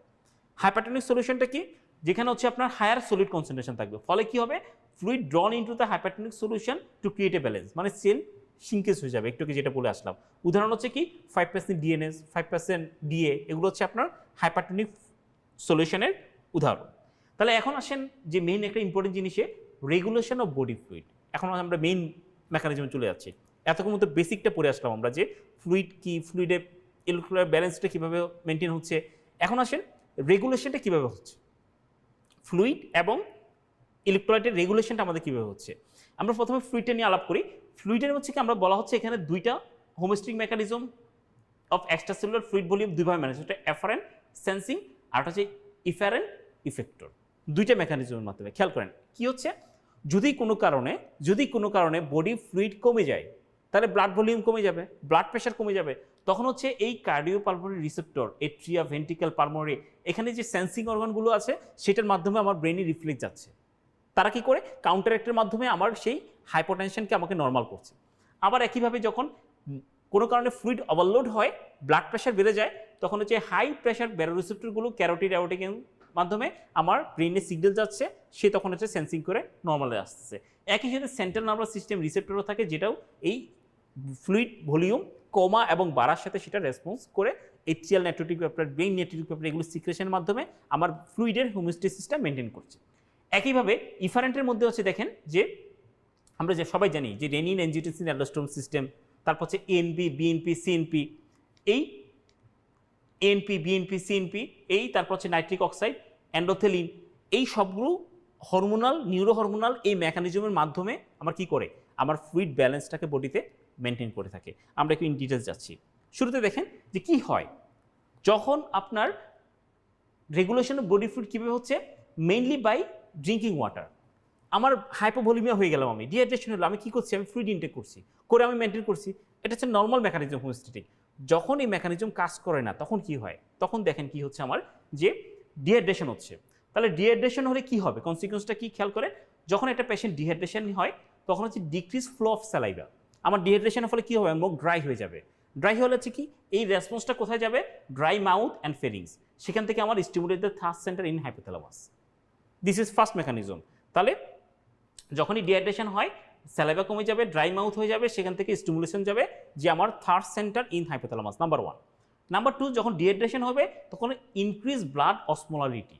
S1: হাইপারটোনিক সলিউশনটা কি? যেখানে হচ্ছে আপনার হায়ার সলিড কনসেন্ট্রেশন থাকবে, ফলে কি হবে, fluid ড্রন into the hypertonic solution to create a balance, মানে সেল সিঙ্কেজ হয়ে যাবে। একটু কি যেটা বলে আসলাম, উদাহরণ হচ্ছে কি 5% ডিএনএস, 5% ডিএ, এগুলো হচ্ছে আপনার হাইপারটোনিক সলিউশনের উদাহরণ। তাহলে এখন আসেন যে মেইন একটা ইম্পর্টেন্ট জিনিসে, রেগুলেশন অফ বডি ফ্লুইড। এখন আমরা মেইন মেকানিজমে চলে যাচ্ছি। এতক্ষণ মতো বেসিকটা পড়ে আসলাম আমরা, যে ফ্লুইড কি, ফ্লুইডে ইলেকট্রোলাইট ব্যালেন্সটা কীভাবে মেনটেন হচ্ছে। এখন আসেন রেগুলেশনটা কীভাবে হচ্ছে, ফ্লুইড এবং ইলেকট্রোলাইটের রেগুলেশনটা আমাদের কীভাবে হচ্ছে। আমরা প্রথমে ফ্লুইডটা নিয়ে আলাপ করি। ফ্লুইডের হচ্ছে কি, আমরা বলা হচ্ছে এখানে দুইটা homeostatic mechanism of extracellular fluid volume দুইভাবে ম্যানেজ, একটা এফারেন্ট সেন্সিং আর একটা হচ্ছে ইফারেন্ট ইফেক্টর। দুইটা মেকানিজমের মাধ্যমে। খেয়াল করেন কি হচ্ছে, যদি কোনো কারণে বডি ফ্লুইড কমে যায়, তাহলে ব্লাড ভলিউম কমে যাবে, ব্লাড প্রেশার কমে যাবে, তখন হচ্ছে এই cardio pulmonary receptor, atria, ventricle, pulmonary, এখানে যে সেন্সিং অর্গানগুলো আছে সেটার মাধ্যমে আমার ব্রেনে রিফ্লেক্স যাচ্ছে। তারা কি করে, কাউন্টারঅ্যাক্টের মাধ্যমে আমার সেই হাইপোটেনশনকে আমাকে নর্মাল করছে। আবার একইভাবে যখন কোনো কারণে ফ্লুইড ওভারলোড হয়, ব্লাড প্রেশার বেড়ে যায়, তখন হচ্ছে হাই প্রেশার ব্যারোরিসেপ্টরগুলো ক্যারোটিড অ্যাওর্টিকের মাধ্যমে আমার ব্রেইনে সিগন্যাল যাচ্ছে, সে তখন হচ্ছে সেন্সিং করে নর্মালে আসতেছে। একই সাথে সেন্ট্রাল নার্ভাস সিস্টেম রিসেপ্টরও থাকে, যেটাও এই ফ্লুইড ভলিউম কমা এবং বাড়ার সাথে সেটা রেসপন্স করে ATL natriuretic peptide, brain নেট্রোটিক peptide এগুলো সিক্রেশনের মাধ্যমে আমার ফ্লুইডের হোমিওস্টেসিসটা মেনটেন করছে। একইভাবে ইফারেন্টের মধ্যে হচ্ছে দেখেন যে আমরা যে সবাই জানি যে রেনিন, অ্যাঞ্জিওটেনসিন, অ্যালডোস্টেরন সিস্টেম, তারপর হচ্ছে এএনপি, বিএনপি, সিএনপি, এই এএনপি, বিএনপি, সিএনপি, এই তারপর হচ্ছে নাইট্রিক অক্সাইড, অ্যান্ডোথেলিন, এই সবগুলো হরমোনাল, নিউরো হরমোনাল এই মেকানিজমের মাধ্যমে আমার কি করে আমার ফ্লুইড ব্যালেন্সটাকে বডিতে মেনটেন করে থাকে। আমরা একটু ইন ডিটেলস যাচ্ছি। শুরুতে দেখেন যে কি হয় যখন আপনার রেগুলেশন অফ বডি ফ্লুইড কীভাবে হচ্ছে, মেইনলি বাই ড্রিঙ্কিং ওয়াটার। আমার হাইপোভলিমিয়া হয়ে গেলাম, আমি ডিহাইড্রেশন হলো, আমি কী করছি, আমি ফ্লুইড ইনটেক করছি, করে আমি মেনটেন করছি, এটা হচ্ছে নর্মাল মেকানিজম হোমিওস্ট্যাটিক। যখন এই মেকানিজম কাজ করে না তখন কি হয়, তখন দেখেন কি হচ্ছে আমার যে ডিহাইড্রেশন হচ্ছে। তাহলে ডিহাইড্রেশন হলে কি হবে, কনসিকুয়েন্সটা কি খেয়াল করে, যখন একটা পেশেন্ট ডিহাইড্রেশন হয় তখন হচ্ছে ডিক্রিজ ফ্লো অফ স্যালাইভা। আমার ডিহাইড্রেশনের ফলে কি হবে, মুখ ড্রাই হয়ে যাবে। ড্রাই হলে হচ্ছে কি, এই রেসপন্সটা কোথায় যাবে, ড্রাই মাউথ অ্যান্ড ফেরিংস, সেখান থেকে আমার stimulate the thirst centre in hypothalamus. This is first mechanism. তাহলে যখনই ডিহাইড্রেশন হয় স্যালাইভা কমে যাবে, ড্রাই মাউথ হয়ে যাবে, সেখান থেকে স্টিমুলেশন যাবে যে আমার thirst centre in hypothalamus, number 1। Number 2, যখন ডিহাইড্রেশন হবে তখন ইনক্রিজ ব্লাড অসমোলারিটি।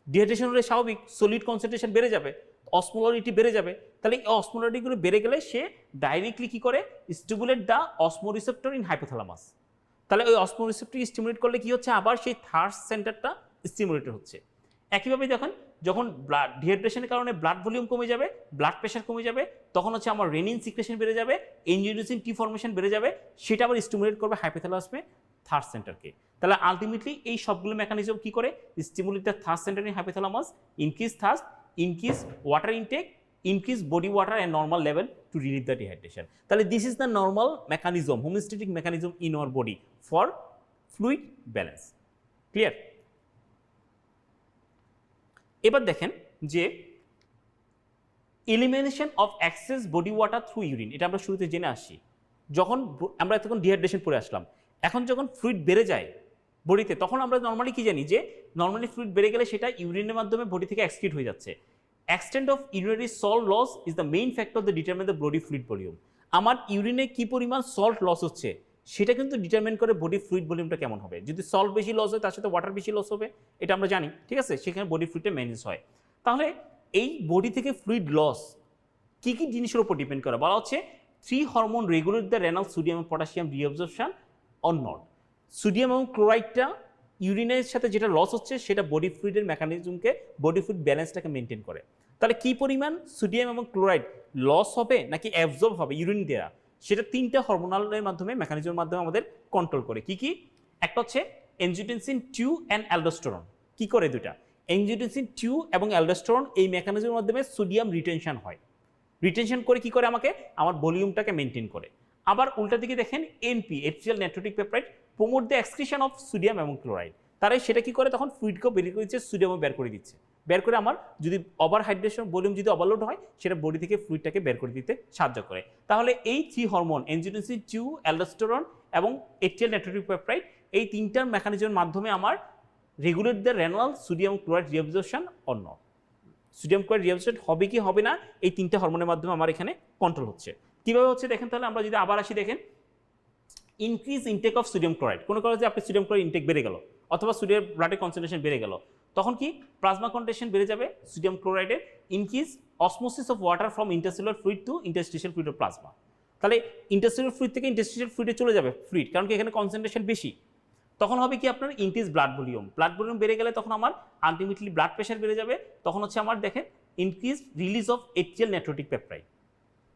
S1: ডিহাইড্রেশন হলে স্বাভাবিক সলিড কনসেন্ট্রেশন বেড়ে যাবে, অসমোলারিটি বেড়ে যাবে। তাহলে এই অসমোলারিটিগুলো বেড়ে গেলে সে ডাইরেক্টলি কী করে, স্টিমুলেট দ্য অসমোরিসেপ্টর ইন হাইপোথ্যালামাস। তাহলে ওই অসমোরিসেপ্টর স্টিমুলেট করলে কি হচ্ছে, আবার সেই থার্স্ট সেন্টারটা স্টিমুলেটেড হচ্ছে। একইভাবে দেখেন যখন ব্লাড ডিহাইড্রেশনের কারণে ব্লাড ভলিউম কমে যাবে, ব্লাড প্রেশার কমে যাবে, তখন হচ্ছে আমার রেনিন সিক্রেশন বেড়ে যাবে, এনজিওটেনসিন টি ফর্মেশন বেড়ে যাবে, সেটা আবার স্টিমুলেট করবে হাইপোথ্যালামাসে থার্ড সেন্টারকে। তাহলে আলটিমেটলি এই সবগুলো মেকানিজম কি করে, stimulate the thirst centre in hypothalamus, increase thirst, increase water intake, increase body water and normal level to relieve the dehydration. তাহলে this is the normal mechanism, homeostatic mechanism in our body for fluid balance. Clear? এবার দেখেন যে elimination of excess body water through urine, এটা আমরা শুরুতে জেনে আসি। যখন আমরা তখন ডিহাইড্রেশন পড়ে আসলাম, এখন যখন ফ্লুইড বেড়ে যায় বডিতে তখন আমরা নর্মালি কি জানি যে নর্মালি ফ্লুইড বেড়ে গেলে সেটা ইউরিনের মাধ্যমে বডি থেকে এক্সক্রিট হয়ে যাচ্ছে। Extent of urinary salt loss is the main factor the determine the body fluid volume. আমার ইউরিনে কি পরিমাণ সল্ট লস হচ্ছে সেটা কিন্তু ডিটারমিন করে বডি ফ্লুইড ভলিউমটা কেমন হবে। যদি সল্ট বেশি লস হয় তার সাথে ওয়াটার বেশি লস হবে, এটা আমরা জানি, ঠিক আছে, সেখানে বডি ফ্লুইডটা ম্যানেজ হয়। তাহলে এই বডি থেকে ফ্লুইড লস কী কী জিনিসের উপর ডিপেন্ড করে, বলা হচ্ছে 3 hormone regulate the renal sodium এবং পটাশিয়াম রিঅবজর্পশন অর নট। সোডিয়াম এবং ক্লোরাইডটা ইউরিনের সাথে যেটা লস হচ্ছে সেটা বডি ফ্লুইডের মেকানিজমকে, বডি ফ্লুইড ব্যালেন্সটাকে মেনটেন করে। তাহলে কী পরিমাণ সোডিয়াম এবং ক্লোরাইড লস হবে নাকি অ্যাবজর্ব হবে ইউরিন দেওয়া, সেটা 3টা হরমোনালের মাধ্যমে, মেকানিজমের মাধ্যমে আমাদের কন্ট্রোল করে। কি কি? একটা হচ্ছে এনজিওটেনসিন 2 অ্যান্ড অ্যালডোস্টেরন। কি করে দুটা? এনজিওটেনসিন 2 এবং অ্যালডোস্টেরন এই মেকানিজমের মাধ্যমে সোডিয়াম রিটেনশন হয়, রিটেনশন করে কি করে আমাকে আমার ভলিউমটাকে মেনটেন করে। আবার উল্টা দিকে দেখেন NP, atrial natriuretic peptide, promote the excretion of sodium এবং ক্লোরাইড। তারাই সেটা কি করে, তখন ফ্লুইডকেও বের করে দিচ্ছে, সোডিয়ামও বের করে দিচ্ছে। বের করে আমার যদি ওভার হাইড্রেশন ভলিউম যদি ওভারলোড হয় সেটা বডি থেকে ফ্লুইডটাকে বের করে দিতে সাহায্য করে। তাহলে এই 3 হরমোন এনজিওটেনসিন 2, অ্যালডোস্টেরন এবং এটিএল নেট্রোটিক পেপটাইড, এই 3টার মেকানিজমের মাধ্যমে আমার regulate the renal sodium chloride reabsorption or not. Sodium chloride reabsorption হবে কি হবে না, এই 3টা হরমোনের মাধ্যমে আমার এখানে কন্ট্রোল হচ্ছে। কীভাবে হচ্ছে দেখেন, তাহলে আমরা যদি আবার আসি দেখেন, increase intake of sodium chloride, কোনো কারণে যে আপনি সোডিয়াম ক্লোরাইড ইনটেক বেড়ে গেল অথবা সোডিয়াম ব্লাডের কনসেন্ট্রেশন বেড়ে গেল, তখন কি প্লাজমা কনসেন্ট্রেশন বেড়ে যাবে সোডিয়াম ক্লোরাইডের। Increase osmosis of water from intercellular fluid to interstitial fluid of plasma. তাহলে ইন্টারসেলুলার ফ্লুইড থেকে ইন্টারস্টিশিয়াল ফ্লুইডে চলে যাবে ফ্লুইড, কারণ কি এখানে কনসেন্ট্রেশন বেশি। তখন হবে কি আপনার increase blood volume, blood volume বেড়ে গেলে তখন আমার আলটিমেটলি ব্লাড প্রেশার বেড়ে যাবে। তখন হচ্ছে আমার দেখেন increase release of atrial natriuretic peptide,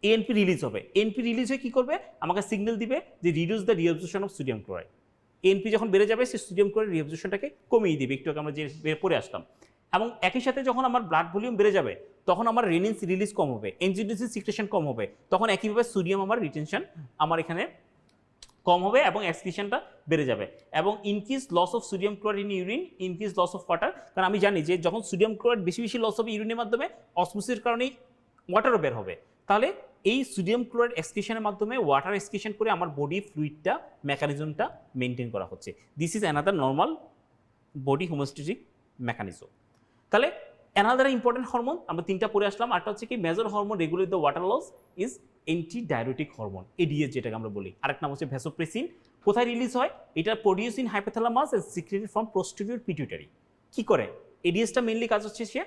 S1: ANP release হবে। এনপি রিলিজ হয়ে কী করবে, আমাকে সিগন্যাল দিবে যে reduce the reabsorption of sodium chloride. NP যখন বেড়ে যাবে সে সোডিয়াম ক্লোরাইড রিঅবজর্পশনটাকে কমিয়ে দিবে, একটু আমরা যে পড়ে আসলাম। এবং একই সাথে যখন আমার ব্লাড ভলিউম বেড়ে যাবে তখন আমার রেনিন রিলিজ কম হবে, এনজিওটেনসিন সিক্রেশন কম হবে, তখন একইভাবে সোডিয়াম আমার রিটেনশন আমার এখানে কম হবে এবং এক্সক্রিশনটা বেড়ে যাবে। এবং increase loss of sodium chloride in urine, increase loss of water, কারণ আমি জানি যে যখন সোডিয়াম ক্লোরাইড বেশি বেশি লস হবে ইউরিনের মাধ্যমে অসমোসিসের কারণেই ওয়াটারও বের হবে। তাহলে এই সোডিয়াম ক্লোরাইড এক্সক্রিশনের মাধ্যমে ওয়াটার এক্সক্রিশন করে আমার বডি ফ্লুইডটা মেকানিজমটা মেনটেন করা হচ্ছে। This is another normal body homeostatic mechanism. তাহলে অ্যানাদার ইম্পর্টেন্ট হরমোন আমরা তিনটা পড়ে আসলাম। আরটা হচ্ছে কি major hormone regulate the water loss is anti diuretic hormone, ADH যেটাকে আমরা বলি। আরেক নাম হচ্ছে ভ্যাসোপ্রেসিন। কোথায় রিলিজ হয়? এটা produce in hypothalamus and secreted from posterior pituitary. কি করে? এডিএসটা মেইনলি কাজ হচ্ছে সে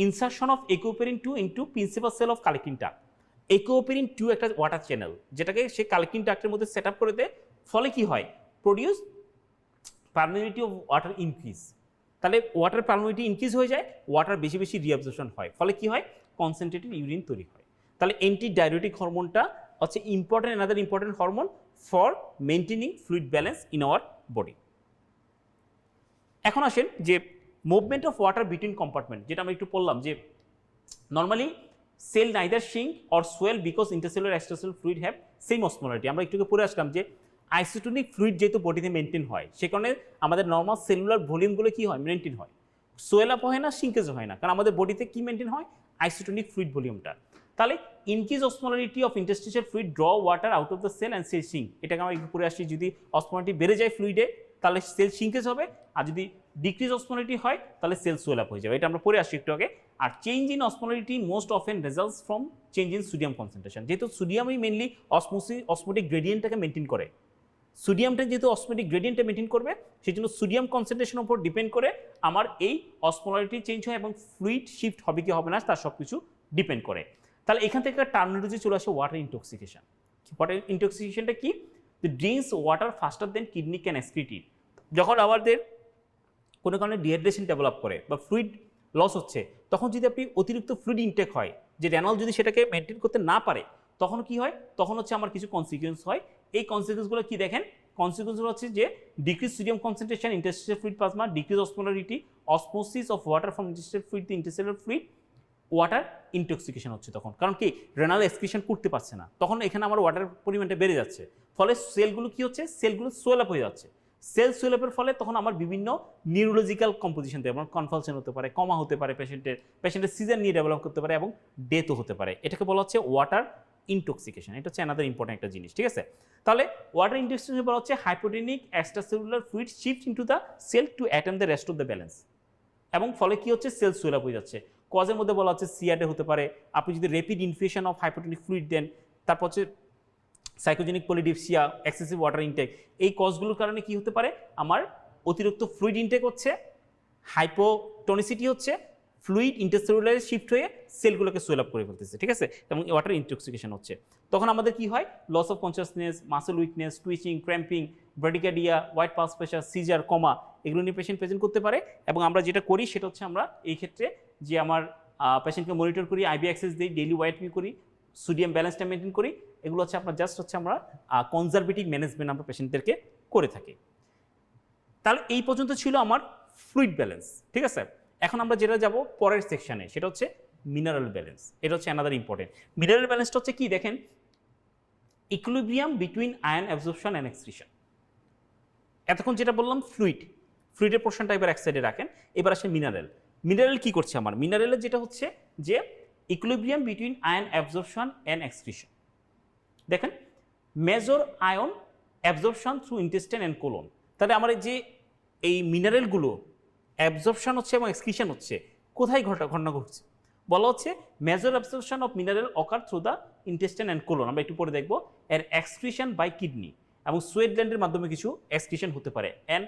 S1: insertion of aquaporin 2 into principal cell of collecting duct. Aquaporin 2 একটা ওয়াটার চ্যানেল যেটাকে সে কালেক্টিং ডাক্টের মধ্যে সেট আপ করে দেয়, ফলে কি হয়? Produce permittivity of water increase. তাহলে ওয়াটার পারমিটিভিটি ইনক্রিজ হয়ে যায়, ওয়াটার বেশি বেশি রিঅ্যাবজর্পশন হয়, ফলে কি হয়? কনসেন্ট্রেটেড ইউরিন তৈরি হয়। তাহলে অ্যান্টি ডায়ুরেটিক হরমোনটা হচ্ছে important, another important hormone for maintaining fluid balance in our body. এখন আসেন যে movement of water between compartment, যেটা আমরা একটু বললাম যে normally cell neither shrink or swell because intercellular extracellular fluid have same osmolarity. আমরা একটু পরে আসলাম যে আইসোটোনিক ফ্লুইড যেহেতু বডিতে মেনটেন হয়, সে কারণে আমাদের নর্মাল সেলুলার ভলিউমগুলো কি হয়? মেনটেন হয়, সোয়েল আপ হয় না, শিঙ্কেজও হয় না, কারণ আমাদের বডিতে কি মেনটেন হয়? আইসোটোনিক ফ্লুইড ভলিউমটা। তাহলে increase osmolarity of interstitial fluid draw water out of the cell and cell shrink. এটাকে আমরা একটু পরে আসি, যদি অসমোলারিটি বেড়ে যায় ফ্লুইডে তাহলে সেল শিঙ্কেজ হবে, আর যদি ডিক্রিজ অসমোলারিটি হয় তাহলে সেল সোয়েল আপ হয়ে যাবে। এটা আমরা পরে আসি একটু আগে। আর change in osmolarity most often results from change in sodium concentration. যেহেতু সোডিয়ামই মেনলি অসমোটিক গ্রেডিয়েন্টটাকে মেনটেন করে, সোডিয়ামটা যেহেতু অসমোটিক গ্রেডিয়েন্টটা মেনটেন করবে, সেই জন্য সোডিয়াম কনসেন্ট্রেশনের উপর ডিপেন্ড করে আমার এই অসমোলারিটি চেঞ্জ হয় এবং ফ্লুইড শিফট হবে কি হবে না তার সব কিছু ডিপেন্ড করে। তাহলে এখান থেকে একটা টার্মিনোলজি চলে আসে ওয়াটার ইনটক্সিকেশন। ওয়াটার ইনটক্সিকেশনটা কি? যে drinks water faster than kidney can excrete it. যখন আমাদের কোনো কারণে ডিহাইড্রেশন ডেভেলপ করে বা ফ্লুইড লস হচ্ছে, তখন যদি আপনি অতিরিক্ত ফ্লুইড ইনটেক হয়, যে রেনল যদি সেটাকে মেনটেন করতে না পারে, তখন কি হয়? তখন হচ্ছে আমার কিছু কনসিকুয়েন্স হয়। এই কনসিকুয়েন্সগুলো কি দেখেন? কনসিকুয়েন্সগুলো হচ্ছে যে decrease sodium concentration, interstitial fluid plasma, decrease osmolarity, osmosis of water from interstitial fluid to intercellular fluid, water intoxication হচ্ছে তখন। কারণ কি? রেনাল এক্সক্রিশন করতে পারছে না, তখন এখানে আমার ওয়াটার পরিমাণটা বেড়ে যাচ্ছে, ফলে সেলগুলো কি হচ্ছে? সেলগুলো সোয়েল আপ হয়ে যাচ্ছে। সেল সোয়েল আপের ফলে তখন আমার বিভিন্ন নিউরোলজিক্যাল কম্পোজিশন যেমন কনভালশন হতে পারে, কমা হতে পারে, পেশেন্টের সিজন নিয়ে ডেভেলপ করতে পারে এবং ডেথও হতে পারে। এটাকে বলা হচ্ছে ওয়াটার ইনটক্সিকেশন। এটা হচ্ছে অ্যানাদার ইম্পর্টেন্ট একটা জিনিস, ঠিক আছে? তাহলে ওয়াটার ইনটক্সিকেশন বলা হচ্ছে hypotonic extracellular fluid shift into the cell to attempt the rest of the balance, এবং ফলে কি হচ্ছে? সেল সোয়েল আপ হয়ে যাচ্ছে। কজের মধ্যে বলা হচ্ছে সিআরডি হতে পারে, আপনি যদি র্যাপিড ইনফিউশন অফ হাইপোটেনিক ফ্লুইড দেন, তারপর হচ্ছে psychogenic polydipsia, excessive water intact. এই কজগুলোর কারণে কি হতে পারে? আমার অতিরিক্ত ফ্লুইড ইনটেক হচ্ছে, হাইপোটনিসিটি হচ্ছে, ফ্লুইড ইন্টারসেলুলারে শিফট হয়ে সেলগুলোকে সোয়েল আপ করে ফেলতেছে, ঠিক আছে? এবং ওয়াটার ইনটক্সিকেশন হচ্ছে। তখন আমাদের কি হয়? Loss of consciousness, muscle weakness, twitching, cramping, bradycardia, wide pulse pressure, seizure, coma, এগুলো নিয়ে পেশেন্ট প্রেজেন্ট করতে পারে। এবং আমরা যেটা করি সেটা হচ্ছে আমরা এই ক্ষেত্রে যে আমার পেশেন্টকে মনিটর করি, আইবি অ্যাক্সেস দিই, ডেইলি ওয়াইটমি করি, সোডিয়াম ব্যালেন্সটা মেনটেন করি। এগুলো হচ্ছে আপনার জাস্ট হচ্ছে আমরা কনজারভেটিভ ম্যানেজমেন্ট আমরা পেশেন্টদেরকে করে থাকি। তাহলে এই পর্যন্ত ছিল আমার ফ্লুইড ব্যালেন্স, ঠিক আছে? এখন আমরা যেটা যাব পরের সেকশনে, সেটা হচ্ছে মিনারেল ব্যালেন্স। এটা হচ্ছে অ্যানাদার ইম্পর্টেন্ট। মিনারেল ব্যালেন্সটা হচ্ছে কি দেখেন? Equilibrium between ion absorption and excretion. এতক্ষণ যেটা বললাম ফ্লুইডের পোর্শনটা এবার এক সাইডে রাখেন। এবার আসে মিনারেল। মিনারেল কি করছে আমার? মিনারেলের যেটা হচ্ছে যে equilibrium between ion absorption and excretion. দেখেন, major ion absorption through intestine and colon. তাহলে আমার যে এই মিনারেলগুলো অ্যাবজর্পশন হচ্ছে এবং এক্সক্রিশন হচ্ছে, কোথায় ঘটনা ঘটছে? বলা হচ্ছে major absorption of mineral ochre through the intestine and colon. আমরা একটু পরে দেখবো। এর এক্সক্রিশন বাই কিডনি এবং সোয়েট গ্ল্যান্ডের মাধ্যমে কিছু এক্সক্রিশন হতে পারে। And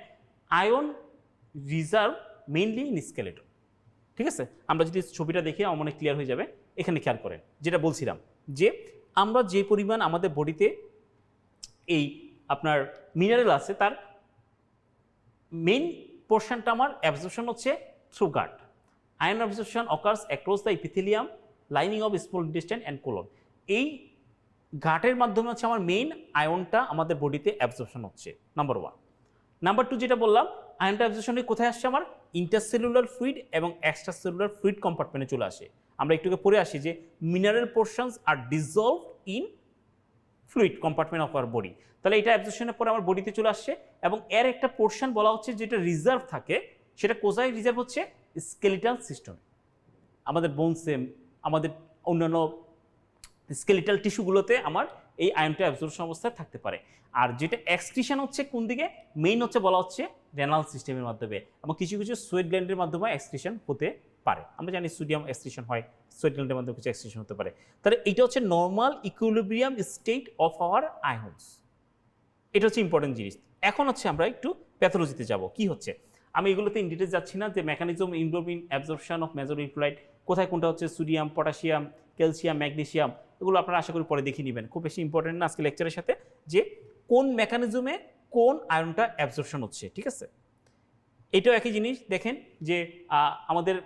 S1: ion reserve mainly in skeleton, ঠিক আছে? আমরা যদি ছবিটা দেখি আমার মনে ক্লিয়ার হয়ে যাবে। এখানে খেয়াল করেন যেটা বলছিলাম, যে আমরা যে পরিমাণ আমাদের বডিতে এই আপনার মিনারেল আছে, তার মেইন পোর্শনটা আমার অ্যাবজর্পশন হচ্ছে through gut. Ion absorption occurs across the epithelium lining of small intestine and colon. এই গাটের মাধ্যমে হচ্ছে আমার মেইন আয়নটা আমাদের বডিতে অ্যাবজর্পশন হচ্ছে, নাম্বার 1। নাম্বার 2 যেটা বললাম, আয়নটা অ্যাবজর্পশনে কোথায় আসছে? আমার ইন্টারসেলুলার ফ্লুইড এবং এক্সট্রাসেলুলার ফ্লুইড কম্পার্টমেন্টে চলে আসে। আমরা একটুকে পরে আসি যে mineral portions are dissolved in fluid compartment of our body. তাহলে এটা অ্যাবজর্পশনের পরে আমার বডিতে চলে আসছে এবং এর একটা পোর্শন বলা হচ্ছে যেটা রিজার্ভ থাকে, সেটা কোথায় রিজার্ভ হচ্ছে? স্কেলিটাল সিস্টেমে, আমাদের বোনসে, আমাদের অন্যান্য স্কেলিটাল টিস্যুগুলোতে আমার এই আয়নটা অ্যাবজর্পশন অবস্থায় থাকতে পারে। আর যেটা এক্সক্রিশন হচ্ছে কোন দিকে, মেইন হচ্ছে বলা হচ্ছে রেনাল সিস্টেমের মাধ্যমে, এবং কিছু কিছু সোয়েট গ্ল্যান্ডের মাধ্যমে এক্সক্রিশন হতে পারে। আমরা জানি সোডিয়াম এক্সক্রিশন হয়, সোয়েট গ্ল্যান্ডের মাধ্যমে কিছু এক্সক্রিশন হতে পারে। তাহলে এটা হচ্ছে normal equilibrium state of our ions, এটা হচ্ছে ইম্পর্টেন্ট জিনিস। এখন হচ্ছে আমরা একটু প্যাথোলজিতে যাব। কি হচ্ছে, আমি এগুলোতে ইন ডিটেলস যাচ্ছি না, যে mechanism involve in absorption of major electrolyte, কোথায় কোনটা হচ্ছে সোডিয়াম, পটাশিয়াম, ক্যালসিয়াম, ম্যাগনেসিয়াম, এগুলো আপনারা আশা করি পরে দেখে নেবেন, খুব বেশি ইম্পর্টেন্ট না আজকে লেকচারের সাথে, যে কোন মেকানিজমে কোন আয়নটা অ্যাবজর্পশন হচ্ছে। ঠিক আছে, এটাও একই জিনিস। দেখেন যে আমাদের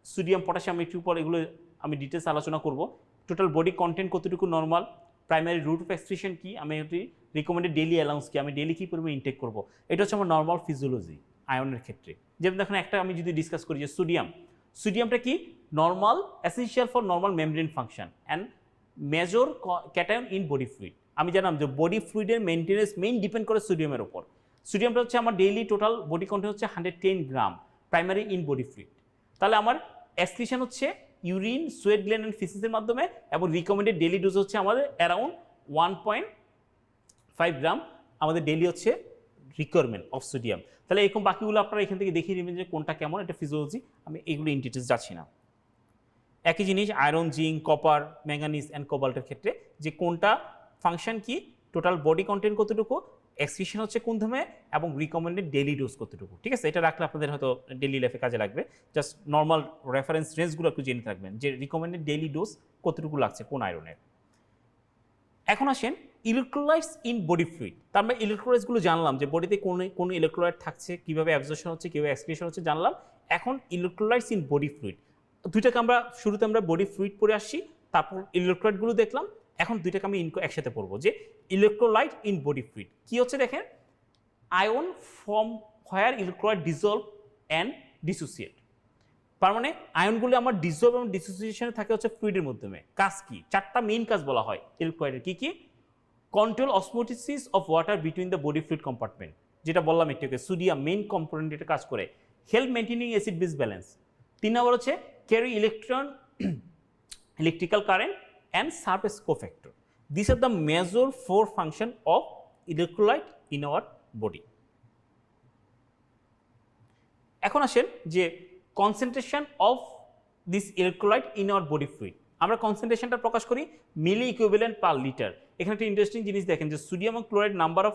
S1: সোডিয়াম, পটাশিয়াম, একটু পর এগুলো আমি ডিটেলস আলোচনা করব। টোটাল বডি কন্টেন্ট কতটুকু normal, primary route of excretion কি, আমি এটি রিকমেন্ডেড ডেইলি অ্যালাউন্স কি, আমি ডেইলি কী পরিমাণে ইনটেক করব, এটা হচ্ছে আমার নর্মাল ফিজিওলজি আয়নের ক্ষেত্রে। যেমন দেখুন একটা আমি যদি ডিসকাস করি যে সোডিয়ামটা কি normal, essential for normal membrane function and major cation in body fluid. আমি জানলাম যে বডি ফ্লুইডের মেনটেনেন্স মেইন ডিপেন্ড করে সোডিয়ামের উপর। সোডিয়ামটা হচ্ছে আমার ডেইলি টোটাল বডি কন্টেন্ট হচ্ছে 110 গ্রাম প্রাইমারি ইন বডি ফ্লুইড। তাহলে আমার এক্সক্রিশন হচ্ছে ইউরিন, সোয়েট গ্ল্যান্ড এন্ড ফিসিসের মাধ্যমে, এবং রিকমেন্ডেড ডেইলি ডোজ হচ্ছে আমাদের অ্যারাউন্ড 1.5 গ্রাম আমাদের ডেইলি হচ্ছে রিকোয়ারমেন্ট অফ সোডিয়াম। তাহলে এরকম বাকিগুলো আপনারা এখান থেকে দেখিয়ে নেবেন যে কোনটা কেমন, এটা ফিজিওলজি, আমি এগুলো ইন ডিটেলস যাচ্ছি না। একই জিনিস iron, zinc, copper, manganese and কোবাল্টের ক্ষেত্রে, যে কোনটা ফাংশন কি, টোটাল বডি কন্টেন্ট কতটুকু, এক্সক্রিশন হচ্ছে কোন ধরনের, এবং রিকমেন্ডেড ডেইলি ডোজ কতটুকু। ঠিক আছে, এটা রাখলে আপনাদের হয়তো ডেইলি লাইফে কাজে লাগবে। জাস্ট নর্মাল রেফারেন্স রেঞ্জগুলো একটু জেনে থাকবেন যে রিকমেন্ডেড ডেইলি ডোজ কতটুকু লাগছে কোন আয়রনের। এখন আসেন ইলেকট্রোলাইটস ইন বডি ফ্লুইড। তার মানে ইলেকট্রোলাইটসগুলো জানলাম যে বডিতে কোন ইলেকট্রোলাইট থাকছে, কীভাবে অ্যাবজর্পশন হচ্ছে, কীভাবে এক্সক্রিশন হচ্ছে জানলাম। এখন ইলেকট্রোলাইটস ইন বডি ফ্লুইড, দুইটাকে আমরা শুরুতে আমরা বডি ফ্লুইড পড়ে আসছি, তারপর ইলেকট্রোলাইটগুলো দেখলাম। এখন দুইটাকে আমি একসাথে পড়বো, যে ইলেকট্রোলাইট ইন বডি ফ্লুইড কি হচ্ছে। দেখেন ion form where electrolyte dissolved and dissociate. তার মানে আয়নগুলো আমার ডিজলভ এবং ডিসোসিয়েশনে থাকে হচ্ছে ফ্লুইডের মাধ্যমে। কাজ কি, চারটা মেইন কাজ বলা হয় ইলেকট্রোলাইটের। কি কি, control osmosis of water between the body fluid compartment, যেটা বললাম একটু, সোডিয়াম মেইন কম্পোনেন্ট এটা কাজ করে। Help maintaining acid base balance. 3 নম্বর হচ্ছে carry electron, electrical current and serve S cofactor. This are the major 4 function of electrolyte in our body. এখন আসেন যে concentration of this electrolyte in our body fluid. আমরা কনসেন্ট্রেশনটা প্রকাশ করি মিলি equivalent per litre. এখানে একটা interesting জিনিস দেখেন যে সোডিয়াম এবং ক্লোরাইড নাম্বার অফ,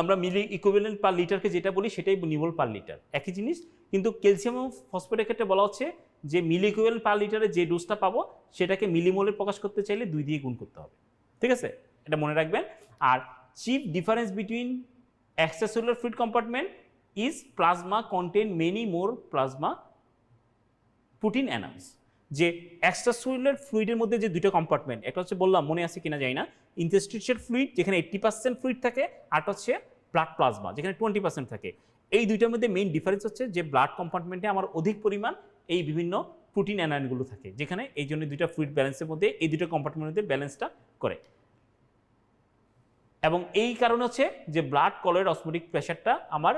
S1: আমরা মিলি ইকুইভ্যালেন্ট পার লিটারকে যেটা বলি সেটাই নিবল পার লিটার, একই জিনিস। কিন্তু ক্যালসিয়াম এবং ফসফেটের ক্ষেত্রে বলা হচ্ছে যে মিলি ইকুইভ্যালেন্ট পার লিটারে যে ডোজটা পাবো সেটাকে মিলিমোলে প্রকাশ করতে চাইলে 2 দিয়ে গুণ করতে হবে। ঠিক আছে, এটা মনে রাখবেন। আর chief difference between extracellular fluid compartment is plasma contain many more plasma protein anions. যে এক্সট্রাসেলুলার ফ্লুইডের মধ্যে যে দুটো কম্পার্টমেন্ট, একটা হচ্ছে বললাম মনে আছে কিনা জানি না, ইন্টারস্টিশিয়াল ফ্লুইড যেখানে 80% ফ্লুইড থাকে, আর হচ্ছে ব্লাড প্লাজমা যেখানে 20% থাকে। এই দুইটার মধ্যে মেইন ডিফারেন্স হচ্ছে যে ব্লাড কম্পার্টমেন্টে আমার অধিক পরিমাণ এই বিভিন্ন প্রোটিন অ্যানায়নগুলো থাকে, যেখানে এই জন্য দুইটা ফ্লুইড ব্যালেন্সের মধ্যে এই দুটো কম্পার্টমেন্টের মধ্যে ব্যালেন্সটা করে। এবং এই কারণে হচ্ছে যে ব্লাড কলয়েড অসমোটিক প্রেশারটা আমার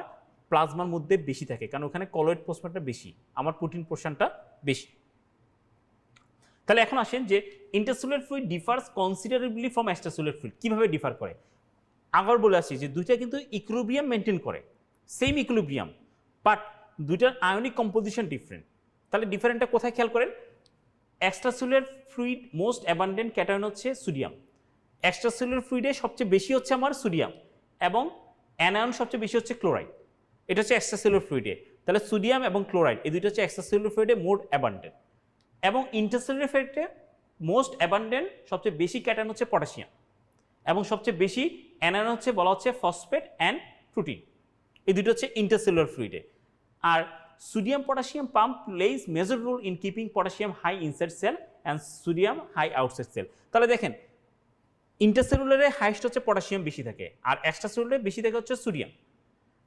S1: প্লাজমার মধ্যে বেশি থাকে, কারণ ওখানে কলয়েড পোর্শনটা বেশি, আমার প্রোটিন পোর্শনটা বেশি। তাহলে এখন আসেন যে intercellular fluid differs considerably from extracellular fluid. কীভাবে ডিফার করে, আবার বলে আসছি যে দুইটা কিন্তু ইকুইলিব্রিয়াম মেনটেন করে, সেম ইকুইলিব্রিয়াম, বাট দুইটার আয়নিক কম্পোজিশন ডিফারেন্ট। তাহলে ডিফারেন্টটা কোথায় খেয়াল করেন, extracellular fluid most abundant cation হচ্ছে সোডিয়াম। এক্সট্রাসেলুলার ফ্লুইডে সবচেয়ে বেশি হচ্ছে আমার সোডিয়াম, এবং অ্যানায়ন সবচেয়ে বেশি হচ্ছে ক্লোরাইড। এটা হচ্ছে এক্সট্রাসেলুলার ফ্লুইডে। তাহলে সোডিয়াম এবং ক্লোরাইড এই দুইটা হচ্ছে এক্সট্রাসেলুলার ফ্লুইডে মোর অ্যাবান্ডেন্ট। এবং ইন্টারসেলুলার ফ্লুইডে মোস্ট অ্যাবান্ডেন্ট সবচেয়ে বেশি ক্যাটায়ন হচ্ছে পটাশিয়াম, এবং সবচেয়ে বেশি অ্যানায়ন হচ্ছে বলা হচ্ছে ফসফেট অ্যান্ড প্রোটিন। এই দুটো হচ্ছে ইন্টারসেলুলার ফ্লুইডে। আর sodium potassium pump plays major role in keeping potassium high inside cell and sodium high outside cell. তাহলে দেখেন ইন্টারসেলুলারে হাইস্ট হচ্ছে পটাশিয়াম বেশি থাকে, আর এক্সট্রাসেলুলারে বেশি থাকে হচ্ছে সোডিয়াম।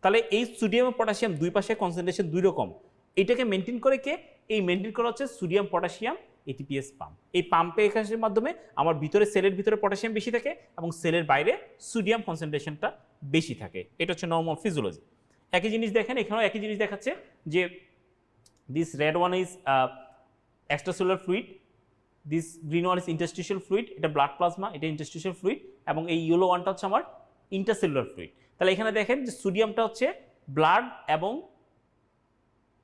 S1: তাহলে এই সোডিয়াম এবং পটাশিয়াম দুই পাশে কনসেন্ট্রেশন দুই রকম, এটাকে মেনটেন করে কে, এই মেনটেন করা হচ্ছে সোডিয়াম পটাশিয়াম এটিপিএস পাম্প। এই পাম্পে এখানের মাধ্যমে আমার ভিতরে সেলের ভিতরে পটাশিয়াম বেশি থাকে এবং সেলের বাইরে সোডিয়াম কনসেন্ট্রেশনটা বেশি থাকে। এটা হচ্ছে নর্মাল ফিজিওলজি। একই জিনিস দেখেন, এখানেও একই জিনিস দেখাচ্ছে যে this red one is extracellular fluid, this green one is interstitial fluid, এটা ব্লাড প্লাজমা, এটা ইন্টারস্টিশিয়াল ফ্লুইড, এবং এই ইয়েলো ওয়ানটা হচ্ছে আমার ইন্টারসেলুলার ফ্লুইড। তাহলে এখানে দেখেন যে সোডিয়ামটা হচ্ছে ব্লাড এবং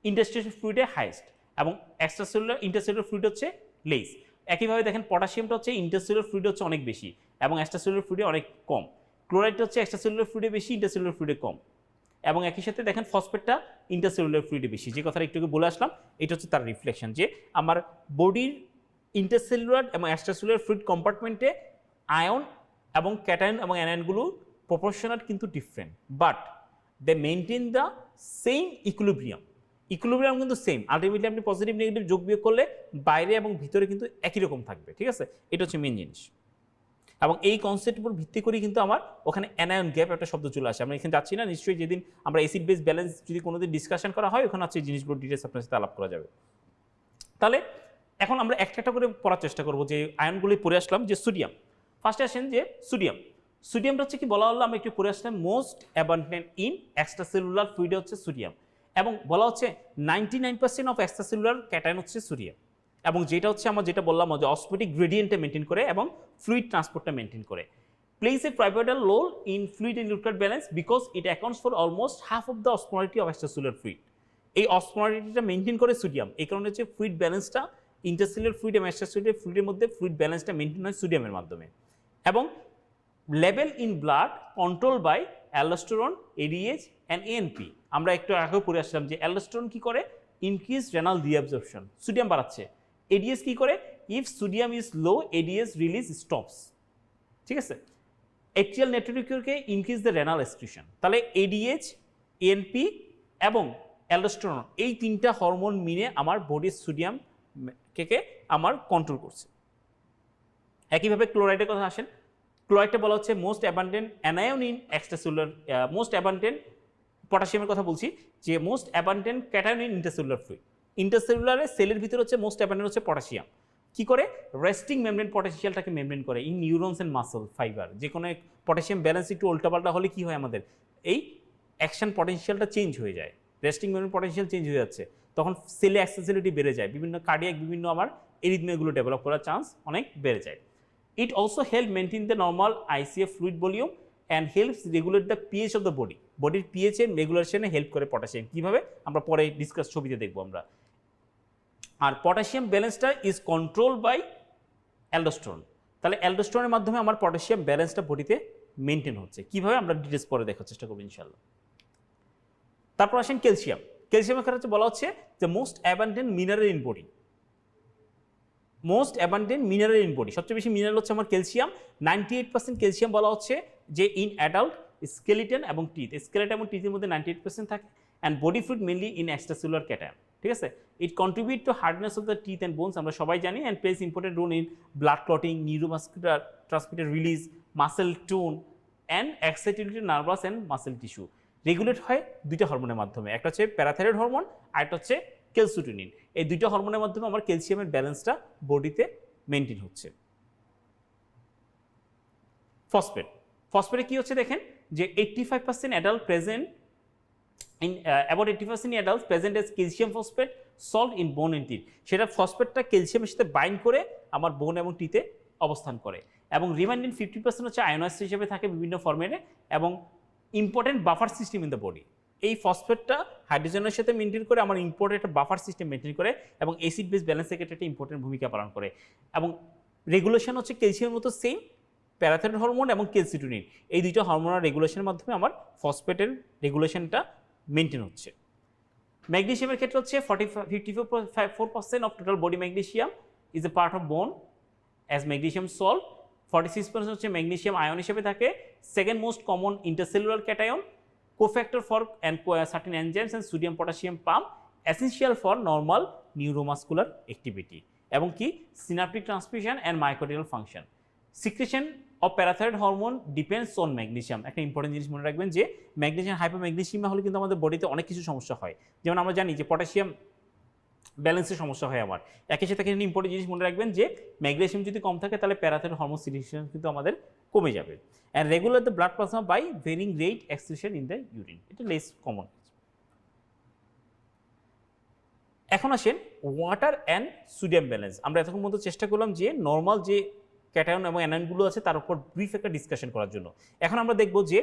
S1: ইন্টারস্টিশিয়াল ফ্লুইডে হাইয়েস্ট, এবং এক্সট্রাসেলুলার ইন্টারসেলুলার ফ্লুইড হচ্ছে লেস। একইভাবে দেখেন পটাশিয়ামটা হচ্ছে ইন্টারসেলুলার ফ্লুইডে হচ্ছে অনেক বেশি এবং এক্সট্রাসেলুলার ফ্লুইডে অনেক কম। ক্লোরাইডটা হচ্ছে এক্সট্রাসেলুলার ফ্লুইডে বেশি, ইন্টারসেলুলার ফ্লুইডে কম। এবং একই সাথে দেখেন ফসফেটটা ইন্টারসেলুলার ফ্লুইডে বেশি, যে কথাটা একটু বলে আসলাম, এটা হচ্ছে তার রিফ্লেকশন যে আমার বডির ইন্টারসেলুলার এবং এক্সট্রাসেলুলার ফ্লুইড কম্পার্টমেন্টে আয়ন এবং ক্যাটায়ন এবং অ্যানায়নগুলো প্রপোর্শনাল কিন্তু different, but they maintain the same equilibrium. Equilibrium কিন্তু সেম, আলটিমেটলি আপনি পজিটিভ নেগেটিভ যোগ বিয়োগ করলে বাইরে এবং ভিতরে কিন্তু একই রকম থাকবে, ঠিক আছে? এটা হচ্ছে মেন জিনিস। এবং এই কনসেপ্টের উপর ভিত্তি করে কিন্তু আমার ওখানে অ্যানায়ন গ্যাপ একটা শব্দ চলে আসে। আমরা এখানে যাচ্ছি না, নিশ্চয়ই যেদিন আমরা অ্যাসিড বেস ব্যালেন্স যদি কোনোদিন ডিসকাশন করা হয় ওখানে হচ্ছে এই জিনিসগুলো ডিটেলস আপনার সাথে আলাপ করা যাবে। তাহলে এখন আমরা একটা একটা করে পড়ার চেষ্টা করবো যে আয়নগুলি পড়ে আসলাম। যে সোডিয়াম, ফার্স্টে আসেন যে সোডিয়ামটা হচ্ছে কি বলা হলো, আমরা একটু পড়ে আসলাম মোস্ট অ্যাবান্ডেন্ট ইন এক্সট্রাসেলুলার ফ্লুইডে হচ্ছে সোডিয়াম, এবং বলা হচ্ছে 99% অফ এক্সট্রাসেলুলার ক্যাটায়ন হচ্ছে সোডিয়াম, এবং যেটা হচ্ছে আমার যেটা বললাম যে অসমোটিক গ্রেডিয়েন্টটা মেনটেন করে এবং ফ্লুইড ট্রান্সপোর্টটা মেনটেন করে। Place A pivotal role in fluid and electrolyte balance because it accounts for almost half of the osmolarity of extracellular fluid. এই অসমোলারিটিটা মেনটেন করে সোডিয়াম, এই কারণে হচ্ছে ফ্লুইড ব্যালেন্সটা ইন্টারসেলুলার ফ্লুইড এবং এক্সট্রাসেলুলার ফ্লুইডের মধ্যে ফ্লুইড ব্যালেন্সটা মেনটেন হয় সোডিয়ামের মাধ্যমে। এবং level in blood control by aldosterone, ADH and ANP. আমরা একটু আগেও পড়ে আসলাম যে অ্যালডোস্টেরন কি করে, ইনক্রিজ রেনাল রিঅ্যাবজর্পশন, সোডিয়াম বাড়াচ্ছে। এডিএস কি করে, if sodium is low ADH release stops, ঠিক আছে? অ্যাক্টিয়াল নেট্রোকিউরকে ইনক্রিজ দ্য রেনাল এক্সক্রিশন। তাহলে এডিএইচ, এএনপি এবং অ্যালডোস্টেরন এই তিনটা হরমোন মিলে আমার বডির সোডিয়াম কে আমার কন্ট্রোল করছে। একইভাবে ক্লোরাইডের কথা আসেন, ক্লোরাইডটা বলা হচ্ছে most abundant anion in extracellular, most abundant পটাশিয়ামের কথা বলছি, যে most abundant cation in intercellular fluid. ইন্টারসেলুলারে সেলের ভিতরে হচ্ছে মোস্ট অ্যাবান্ডেন্ট হচ্ছে পটাশিয়াম। কি করে, রেস্টিং মেমব্রেন পটেনশিয়ালটাকে মেমব্রেন করে in neurons and muscle fibre. যে কোনো পটাশিয়াম ব্যালেন্স একটু উল্টাপাল্টা হলে কি হয়, আমাদের এই অ্যাকশন পটেনশিয়ালটা চেঞ্জ হয়ে যায়, রেস্টিং মেমব্রেন পটেনশিয়াল চেঞ্জ হয়ে যাচ্ছে, তখন সেলে অ্যাক্সেসিবিলিটি বেড়ে যায়, বিভিন্ন কার্ডিয়াক বিভিন্ন আমার এরিথমিয়াগুলো ডেভেলপ করার চান্স অনেক বেড়ে যায়। It also help maintain the normal ICF fluid volume and helps regulate the pH of the body. বডির পিএইচ এর রেগুলেশনে হেল্প করে পটাশিয়াম। কীভাবে আমরা পরে ডিসকাস ছবিতে দেখবো আমরা। আর পটাশিয়াম ব্যালেন্সটা ইজ কন্ট্রোল বাই অ্যালডোস্টেরন। তাহলে অ্যালডোস্টেরনের মাধ্যমে আমার পটাশিয়াম ব্যালেন্সটা বডিতে মেনটেন হচ্ছে। কীভাবে আমরা ডিটেলস পরে দেখার চেষ্টা করবো ইনশাল্লাহ। তারপর আসেন ক্যালসিয়াম। ক্যালসিয়ামের ক্ষেত্রে বলা হচ্ছে যে most abundant mineral in body, most abundant mineral in body, সবচেয়ে বেশি মিনারেল হচ্ছে আমার ক্যালসিয়াম। 98% ক্যালসিয়াম বলা হচ্ছে যে ইন অ্যাডাল্ট স্কেলিটন এবং টিথ, স্কেলেটন এবং টিথের মধ্যে 98% থাকে, and body fluid mainly in extracellular cation, ঠিক আছে? It contribute to hardness of the teeth and bones, আমরা সবাই জানি, and plays important role in blood clotting, neuromuscular transmitter release, muscle tone and excitability nervous and muscle tissue. Regulate হয় দুইটা হরমোনের মাধ্যমে, একটা হচ্ছে প্যারাথাইরয়েড হরমোন আর একটা হচ্ছে ক্যালসিটোনিন। এই দুইটা হরমোনের মাধ্যমে আমার ক্যালসিয়ামের ব্যালেন্সটা বডিতে মেনটেন হচ্ছে। ফসফেট, ফসফেটে কি হচ্ছে দেখেন যে 85% adult present in about 80% adult present as calcium phosphate salt in bone and teeth. সেটা ফসফেটটা ক্যালসিয়ামের সাথে বাইন্ড করে আমার বোন এবং টিতে অবস্থান করে, এবং রিমাইন্ডিং 50% হচ্ছে আয়োনাইজ হিসেবে থাকে বিভিন্ন ফর্মেটে, এবং important buffer system in the body. এই ফসফেটটা হাইড্রোজেনের সাথে মেনটেন করে আমার ইম্পর্টেন্ট একটা বাফার সিস্টেম মেনটেন করে, এবং অ্যাসিড বেস ব্যালেন্সের ক্ষেত্রে একটা ইম্পর্টেন্ট ভূমিকা পালন করে। এবং রেগুলেশন হচ্ছে ক্যালসিয়ামের মতো সেম, প্যারাথাইরয়েড হরমোন এবং ক্যালসিটোনিন এই দুইটা হরমোনাল রেগুলেশনের মাধ্যমে আমার ফসফেটের রেগুলেশনটা মেনটেন হচ্ছে। ম্যাগনেসিয়ামের ক্ষেত্রে হচ্ছে 54% of total body magnesium is a part of bone as magnesium salt. 46% হচ্ছে ম্যাগনেসিয়াম আয়ন হিসেবে থাকে, second most common intercellular cation, cofactor for and certain enzymes and sodium potassium pump, essential for normal neuromuscular activity, এবং কি synaptic transmission and মাইক্রোটিয়াল function. Secretion of parathyroid hormone depends on magnesium. একটা important জিনিস মনে রাখবেন যে magnesium হাইপারম্যাগনেসিয়াম হলে কিন্তু আমাদের বডিতে অনেক কিছু সমস্যা হয়। যেমন আমরা জানি যে পটাশিয়াম ব্যালেন্সের সমস্যা হয় আমার। একই সাথে কিন্তু ইম্পর্টেন্ট জিনিস মনে রাখবেন যে ম্যাগনেসিয়াম যদি কম থাকে তাহলে প্যারাথাইরয়েড হরমোন সিক্রেশন কিন্তু আমাদের কমে যাবে। And regular the blood plasma by varying rate excretion in the urine, এটা লেস কমন। এখন আসেন ওয়াটার অ্যান্ড সোডিয়াম ব্যালেন্স। আমরা এতক্ষণ পর্যন্ত চেষ্টা করলাম যে নর্মাল যে ক্যাটায়ন এবং অ্যানায়নগুলো আছে তার উপর ব্রিফ একটা ডিসকাশন করার জন্য। এখন আমরা দেখব যে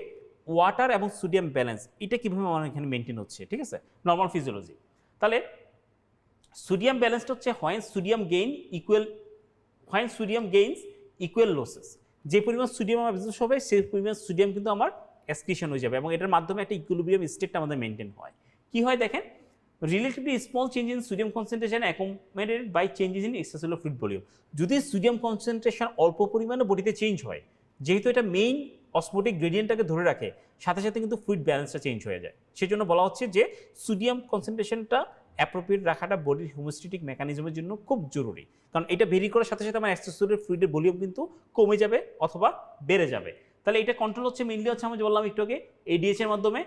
S1: ওয়াটার এবং সোডিয়াম ব্যালেন্স এটা কীভাবে আমার এখানে মেনটেন হচ্ছে, ঠিক আছে, নর্মাল ফিজিওলজি। তাহলে সোডিয়াম ব্যালেন্সটা হচ্ছে when sodium gains equal losses. যে পরিমাণ সোডিয়াম আমার বিজনেস হবে সেই পরিমাণ সোডিয়াম কিন্তু আমার এক্সক্রিশন হয়ে যাবে এবং এটার মাধ্যমে একটা ইকুইলিব্রিয়াম স্টেটটা আমাদের মেনটেন হয়। কি হয় দেখেন, relatively small change in sodium concentration accommodated by changes in extracellular fluid volume. যদি সোডিয়াম কনসেন্ট্রেশন অল্প পরিমাণে বডিতে চেঞ্জ হয়, যেহেতু এটা মেইন অসমোটিক গ্রেডিয়েন্টটাকে ধরে রাখে, সাথে সাথে কিন্তু ফ্লুইড ব্যালেন্সটা চেঞ্জ হয়ে যায়। সেজন্য বলা হচ্ছে যে সোডিয়াম কনসেন্ট্রেশনটা অ্যাপ্রোপ্রিয়েট রাখাটা বডির হোমিওস্ট্যাটিক মেকানিজমের জন্য খুব জরুরি, কারণ এটা ভেরি করার সাথে সাথে আমার এক্সট্রাসেলুলার ফ্লুইডের ভলিউম কিন্তু কমে যাবে অথবা বেড়ে যাবে। তাহলে এটা কন্ট্রোল হচ্ছে মেইনলি হচ্ছে আমি বললাম একটু আগে এডিএইচ এর মাধ্যমে,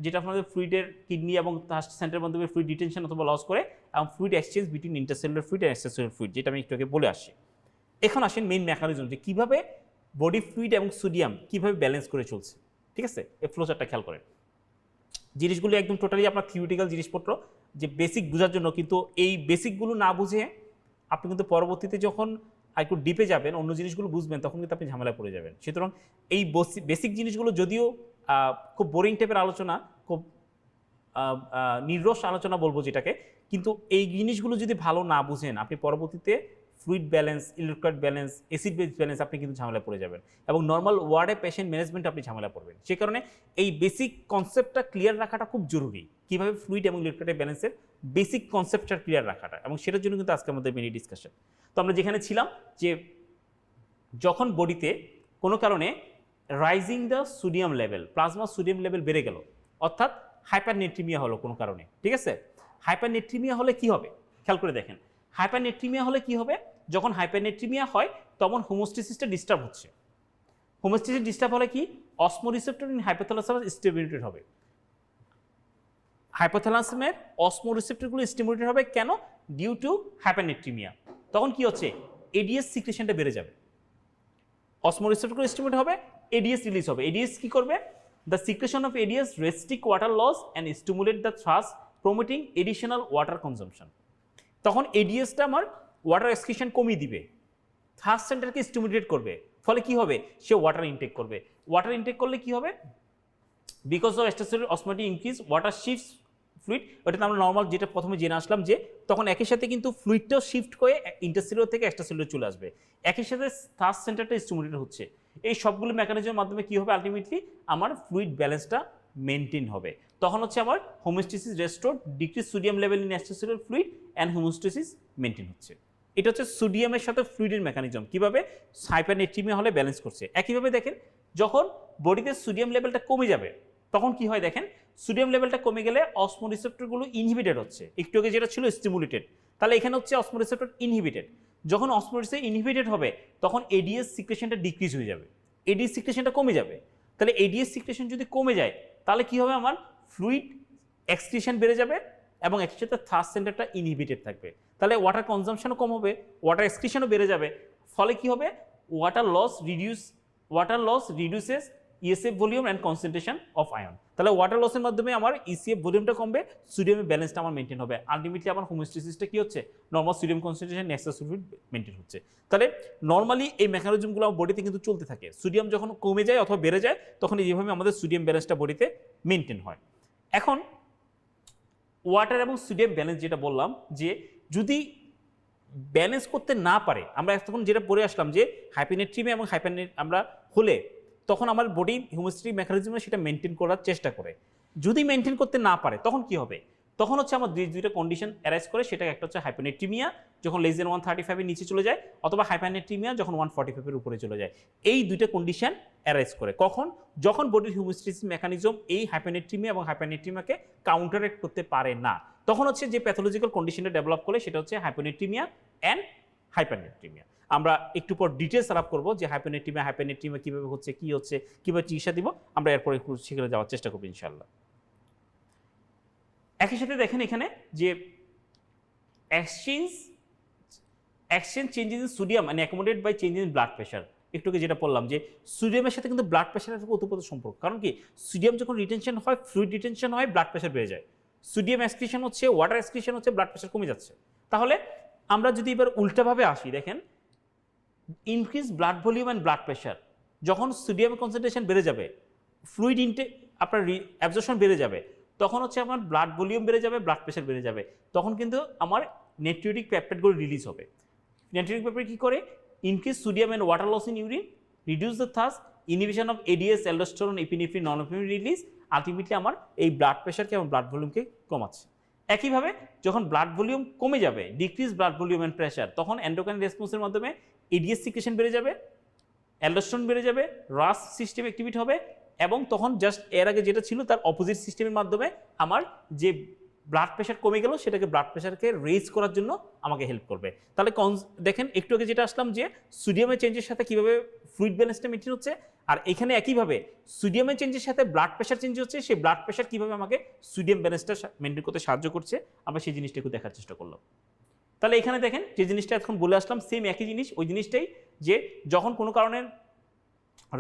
S1: যেটা আপনাদের ফ্লুইডের কিডনি এবং থার্স্ট সেন্টারের মাধ্যমে ফ্লুইড ডিটেনশন অথবা লস করে এবং fluid exchange between intercellular fluid and extracellular fluid, যেটা আমি একটু আগে বলে আসছি। এখন আসেন মেইন মেকানিজম যে কীভাবে বডি ফ্লুইড এবং সোডিয়াম কীভাবে ব্যালেন্স করে চলছে, ঠিক আছে। এই ফ্লোচারটা খেয়াল করেন। জিনিসগুলো একদম টোটালি আপনার থিওরিটিক্যাল জিনিসপত্র, যে বেসিক বোঝার জন্য, কিন্তু এই বেসিকগুলো না বুঝে আপনি কিন্তু পরবর্তীতে যখন একটু ডিপে যাবেন, অন্য জিনিসগুলো বুঝবেন, তখন কিন্তু আপনি ঝামেলায় পড়ে যাবেন। সুতরাং এই বেসিক জিনিসগুলো যদিও খুব বোরিং টাইপের আলোচনা, খুব নিরস আলোচনা বলবো যেটাকে, কিন্তু এই জিনিসগুলো যদি ভালো না বুঝেন, আপনি পরবর্তীতে fluid balance, electrolyte balance, acid base balance আপনি কিন্তু ঝামেলা পড়ে যাবেন এবং নর্মাল ওয়ার্ডে পেশেন্ট ম্যানেজমেন্ট আপনি ঝামেলা পড়বেন। সে কারণে এই বেসিক কনসেপ্টটা ক্লিয়ার রাখাটা খুব জরুরি, কীভাবে ফ্লুইড এবং ইলেকট্রোলাইট ব্যালেন্সের বেসিক কনসেপ্টটা ক্লিয়ার রাখাটা, এবং সেটার জন্য কিন্তু আজকে আমাদের মিনি ডিসকাশন। তো আমরা যেখানে ছিলাম যে যখন বডিতে কোনো কারণে rising the sodium level, plasma sodium level বেড়ে গেল, অর্থাৎ হাইপারনেট্রিমিয়া হলো কোনো কারণে, ঠিক আছে। হাইপারনেট্রিমিয়া হলে কি হবে খেয়াল করে দেখেন। হাইপারনেট্রিমিয়া হলে কি হবে, যখন হাইপারনেট্রিমিয়া হয় তখন হোমোস্টেসিসটা ডিস্টার্ব হচ্ছে। হোমোস্টেসিস ডিস্টার্ব হলে কি, অসমোরিসেপ্টর ইন হাইপোথ্যালামাস স্টিমুলেটেড হবে। হাইপোথ্যালামাসের অসমোরিসেপ্টরগুলো স্টিমুলেটেড হবে কেন, ডিউ টু হাইপারনেট্রিমিয়া। তখন কি হচ্ছে, এডিএস সিক্রেশনটা বেড়ে যাবে, অসমোরিসেপ্টরগুলো স্টিমুলেট হবে, এডিএস রিলিজ হবে। এডিএস কি করবে, the secretion of ADH restrict water loss and stimulate the thirst promoting additional water consumption. তখন এডিএসটা আমার ওয়াটার এক্সক্রিশন কমিয়ে দিবে, থার্স্ট সেন্টারকে স্টিমুলেট করবে, ফলে কি হবে, সে ওয়াটার ইনটেক করবে। ওয়াটার ইনটেক করলে কি হবে, because of extracellular osmotic increase water shifts fluid, ওটাতে আমরা নর্মাল যেটা প্রথমে জেনে আসলাম যে তখন একই সাথে কিন্তু ফ্লুইডটাও শিফট করে ইন্টারসেলুলার থেকে এক্সট্রাসেলুলার চলে আসবে, একই সাথে থার্স্ট সেন্টারটা স্টিমুলেট হচ্ছে। এই সবগুলো মেকানিজমের মাধ্যমে কি হবে, আলটিমেটলি আমার ফ্লুইড ব্যালেন্সটা মেনটেন হবে। তখন হচ্ছে আমার homeostasis restore, decrease sodium level in extracellular fluid and homeostasis maintain হচ্ছে। এটা হচ্ছে সোডিয়ামের সাথে ফ্লুইডের মেকানিজম, কিভাবে হাইপারনেট্রিমিয়া হলে ব্যালেন্স করছে। একইভাবে দেখেন, যখন বডিতে সোডিয়াম লেভেলটা কমে যাবে তখন কি হয় দেখেন, সোডিয়াম লেভেলটা কমে গেলে অসমোরিসেপ্টরগুলো ইনহিবিটেড হচ্ছে, একটু আগে যেটা ছিল স্টিমুলেটেড, তাহলে এখানে হচ্ছে অসমোরিসেপ্টর ইনহিবিটেড। যখন অসমোরিসেপ্টর ইনহিবিটেড হবে তখন এডিএস সিক্রেশনটা ডিক্রিজ হয়ে যাবে, এডিএস সিক্রেশনটা কমে যাবে। তাহলে এডিএস সিক্রেশন যদি কমে যায় তাহলে কি হবে, আমার ফ্লুইড এক্সক্রিশন বেড়ে যাবে এবং একসাথে থার্স্ট সেন্টারটা ইনহিবিটেড থাকবে। তাহলে ওয়াটার কনজাম্পশনও কম হবে, ওয়াটার এক্সক্রিশনও বেড়ে যাবে, ফলে কি হবে, water loss reduces ECF volume and concentration of ion. তাহলে ওয়াটার লসের মাধ্যমে আমার ইসিএফ ভলিউমটা কমবে, সোডিয়ামের ব্যালেন্সটা আমার মেনটেন হবে। আলটিমেটলি আমার হোমোস্টেসিসটা কি হচ্ছে, normal sodium concentration extracellular maintain হচ্ছে। তাহলে নর্মালি এই মেকানিজমগুলো বডিতে কিন্তু চলতে থাকে। সোডিয়াম যখন কমে যায় অথবা বেড়ে যায় তখন এইভাবে আমাদের সোডিয়াম ব্যালেন্সটা বডিতে মেনটেন হয়। এখন ওয়াটার এবং সোডিয়াম ব্যালেন্স যেটা বললাম, যে যদি ব্যালেন্স করতে না পারে, আমরা এখন যেটা পড়ে আসলাম যে হাইপারনেট্রিমিয়া এবং আমরা হলে তখন আমার বডি হোমোস্টেটিক মেকানিজমে সেটা মেনটেন করার চেষ্টা করে। যদি মেনটেন করতে না পারে তখন কি হবে, তখন হচ্ছে আমার দুইটা কন্ডিশন অ্যারাইজ করে। সেটা একটা হচ্ছে হাইপারনেট্রিমিয়া যখন লেস দেন 135 নিচে চলে যায়, অথবা হাইপারনেট্রিমিয়া যখন 145 উপরে চলে যায়। এই দুইটা কন্ডিশন অ্যারাইজ করে কখন, যখন বডির হোমোস্টেসিস মেকানিজম এই হাইপারনেট্রিমিয়া এবং হাইপারনেট্রিমিয়াকে কাউন্টারেক্ট করতে পারে না, তখন হচ্ছে যে প্যাথোলজিক্যাল কন্ডিশনটা ডেভেলপ করে সেটা হচ্ছে হাইপোনেট্রিমিয়া অ্যান্ড হাইপারনেট্রিমিয়া। আমরা একটু পর ডিটেলস আলাপ করবো যে হাইপারনেট্রিমিয়া কীভাবে হচ্ছে, কী হচ্ছে, কীভাবে চিকিৎসা দিব, আমরা এরপরে একটু সেখানে যাওয়ার চেষ্টা করবো ইনশাল্লাহ। একই সাথে দেখেন এখানে যে এক্সচেঞ্জ চেঞ্জেস ইন সোডিয়াম মানে accommodate by change in blood pressure. একটুকে যেটা বললাম যে সোডিয়ামের সাথে কিন্তু ব্লাড প্রেশারের ওতপ্রোত সম্পর্ক, কারণ কি সোডিয়াম যখন রিটেনশন হয়, ফ্লুইড রিটেনশন হয়, ব্লাড প্রেশার বেড়ে যায়। সোডিয়াম এক্সক্রিশন হচ্ছে, ওয়াটার এক্সক্রিশন হচ্ছে, ব্লাড প্রেশার কমে যাচ্ছে। তাহলে আমরা যদি এবার উল্টাভাবে আসি, দেখেন increase blood volume and blood pressure, যখন সোডিয়াম কনসেন্ট্রেশন বেড়ে যাবে, ফ্লুইড ইনটেক আপনার অ্যাবজর্পশন বেড়ে যাবে, তখন হচ্ছে আমার ব্লাড ভলিউম বেড়ে যাবে, ব্লাড প্রেশার বেড়ে যাবে, তখন কিন্তু আমার নেট্রিউটিক পেপটাইডগুলো রিলিজ হবে। নেট্রিউটিক পেপটাইড কী করে? Increase sodium and water loss in urine, reduce the thirst, inhibition of ads, aldosterone, epinephrine, norepinephrine release, ultimately আমার এই ব্লাড প্রেশারকে এবং ব্লাড ভলিউমকে কমাচ্ছে। একইভাবে যখন ব্লাড ভলিউম কমে যাবে, decrease blood volume and pressure, তখন এন্ডোক্রাইন রেসপন্সের মাধ্যমে এডিএস সিক্রেশন বেড়ে যাবে, অ্যালডোস্টেরন বেড়ে যাবে, রাস সিস্টেম অ্যাক্টিভেট হবে, এবং তখন জাস্ট এর আগে যেটা ছিল তার অপোজিট সিস্টেমের মাধ্যমে আমার যে ব্লাড প্রেশার কমে গেল সেটাকে ব্লাড প্রেশারকে রেজ করার জন্য আমাকে হেল্প করবে। তাহলে দেখেন একটু আগে যেটা আসলাম যে সোডিয়ামের চেঞ্জের সাথে কীভাবে ফ্লুইড ব্যালেন্সটা মেনটেন হচ্ছে, আর এখানে একইভাবে সোডিয়ামের চেঞ্জের সাথে ব্লাড প্রেশার চেঞ্জ হচ্ছে, সেই ব্লাড প্রেশার কীভাবে আমাকে সোডিয়াম ব্যালেন্সটা মেনটেন করতে সাহায্য করছে, আমরা সেই জিনিসটা একটু দেখার চেষ্টা করলাম। তাহলে এখানে দেখেন যে জিনিসটা এখন বলে আসলাম সেম একই জিনিস, ওই জিনিসটাই যে যখন কোনো কারণে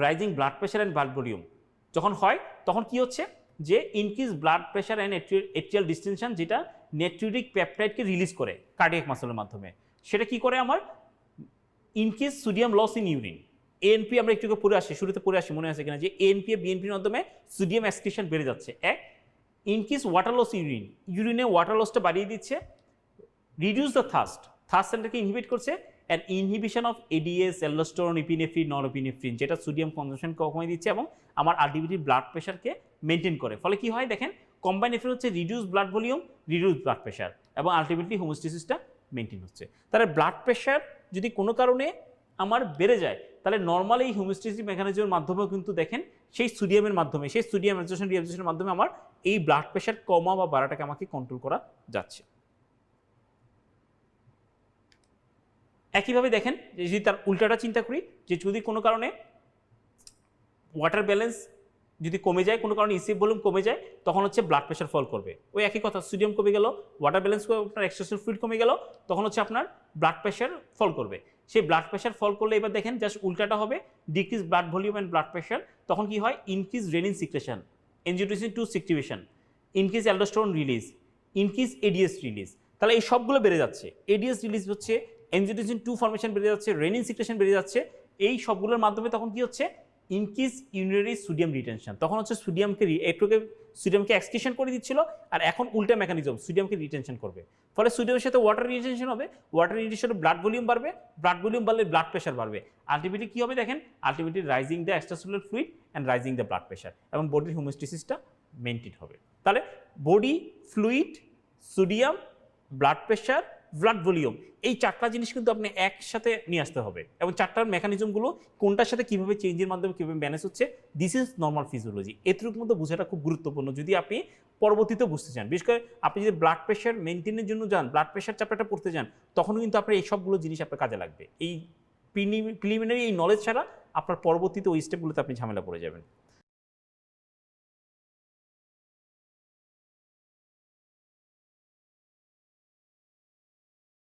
S1: rising blood pressure and blood volume যখন হয়, তখন কি হচ্ছে যে increase blood pressure and atrial distinction, যেটা নেট্রিউটিক পেপটাইডকে রিলিজ করে কার্ডিয়াক মাসলের মাধ্যমে, সেটা কি করে আমার increase sodium loss in urine. ANP আমরা একটু পড়ে আসি, শুরুতে পড়ে আসি, মনে আছে কিনা, যে এএনপি বিএনপির মাধ্যমে সোডিয়াম এক্সক্রিশন বেড়ে যাচ্ছে। এক, ইনক্রিজ ওয়াটার লস ইউরিন, ইউরিনে ওয়াটার লসটা বাড়িয়ে দিচ্ছে, রিডিউস দ্য থার্স্ট, থার্স্ট সেন্টারকে ইনহিবিট করছে, and inhibition of ads, aldosterone, epinephrine, norepinephrine, যেটা সোডিয়াম কনজাম্পশন কমিয়ে দিচ্ছে এবং আমার আলটিমেটলি ব্লাড প্রেশারকে মেনটেন করে। ফলে কি হয় দেখেন, কম্বাইন এফেক্ট হচ্ছে reduce blood volume, reduce blood pressure, এবং আলটিমেটলি হোমোস্টেসিসটা মেনটেন হচ্ছে। তাহলে ব্লাড প্রেশার যদি কোনো কারণে আমার বেড়ে যায়, তাহলে নর্মাল এই হোমোস্টেসিস মেকানিজমের মাধ্যমেও কিন্তু দেখেন সেই সোডিয়ামের মাধ্যমে, সেই সোডিয়াম অ্যাবজর্পশন রিঅ্যাবজর্পশনের মাধ্যমে আমার এই ব্লাড প্রেশার কমা বা বাড়াটাকে আমাকে কন্ট্রোল করা যাচ্ছে। একইভাবে দেখেন যে যদি তার উল্টাটা চিন্তা করি, যে যদি কোনো কারণে ওয়াটার ব্যালেন্স যদি কমে যায়, কোনো কারণে ইসিএফ ভলিউম কমে যায়, তখন হচ্ছে ব্লাড প্রেশার ফল করবে। ওই একই কথা, সোডিয়াম কমে গেল, ওয়াটার ব্যালেন্স আপনার এক্সট্রাসেল ফ্লুইড কমে গেল, তখন হচ্ছে আপনার ব্লাড প্রেশার ফল করবে। সেই ব্লাড প্রেশার ফল করলে এবার দেখেন জাস্ট উল্টাটা হবে, decrease blood volume and blood pressure, তখন কি হয়, increase renin secretion, angiotensin 2 secretion, increase aldosterone release, increase ads release. তাহলে এই সবগুলো বেড়ে যাচ্ছে, এডিএস রিলিজ হচ্ছে, এনজিওটেনসিন 2 ফর্মেশন বেড়ে যাচ্ছে, রেনিন সিক্রেশন বেড়ে যাচ্ছে, এই সবগুলোর মাধ্যমে তখন কি হচ্ছে, ইনক্রিজ ইউরিনারি সোডিয়াম রিটেনশন, তখন হচ্ছে সোডিয়ামকে এক্সক্রিশন করে দিচ্ছিল, আর এখন উল্টা মেকানিজম সোডিয়ামকে রিটেনশন করবে। ফলে সোডিয়ামের সাথে ওয়াটার রিটেনশন হবে, ওয়াটার রিটেনশনে ব্লাড ভলিউম বাড়বে, ব্লাড ভলিউম বাড়লে ব্লাড প্রেশার বাড়বে, আলটিমেটলি কি হবে দেখেন, ultimately rising the extracellular fluid and rising the blood pressure, এবং বডির হোমোস্টেসিসটা মেনটেন হবে। তাহলে body, fluid, sodium, blood pressure, blood volume, এই চারটা জিনিস কিন্তু আপনি একসাথে নিয়ে আসতে হবে, এবং চারটার মেকানিজমগুলো কোনটার সাথে কীভাবে চেঞ্জের মাধ্যমে কীভাবে ম্যানেজ হচ্ছে, দিস ইজ নর্মাল ফিজিওলজি। এটুকুর মধ্যে বোঝাটা খুব গুরুত্বপূর্ণ যদি আপনি পরবর্তীতে বুঝতে চান। বিশেষ করে আপনি যদি ব্লাড প্রেশার মেনটেনের জন্য যান, ব্লাড প্রেশার চ্যাপ্টারটা পড়তে যান, তখন কিন্তু আপনার এই সবগুলো জিনিস আপনার কাজে লাগবে। এই প্রিলিমিনারি এই নলেজ ছাড়া আপনার পরবর্তীতে ওই স্টেপগুলোতে আপনি ঝামেলা পড়ে যাবেন।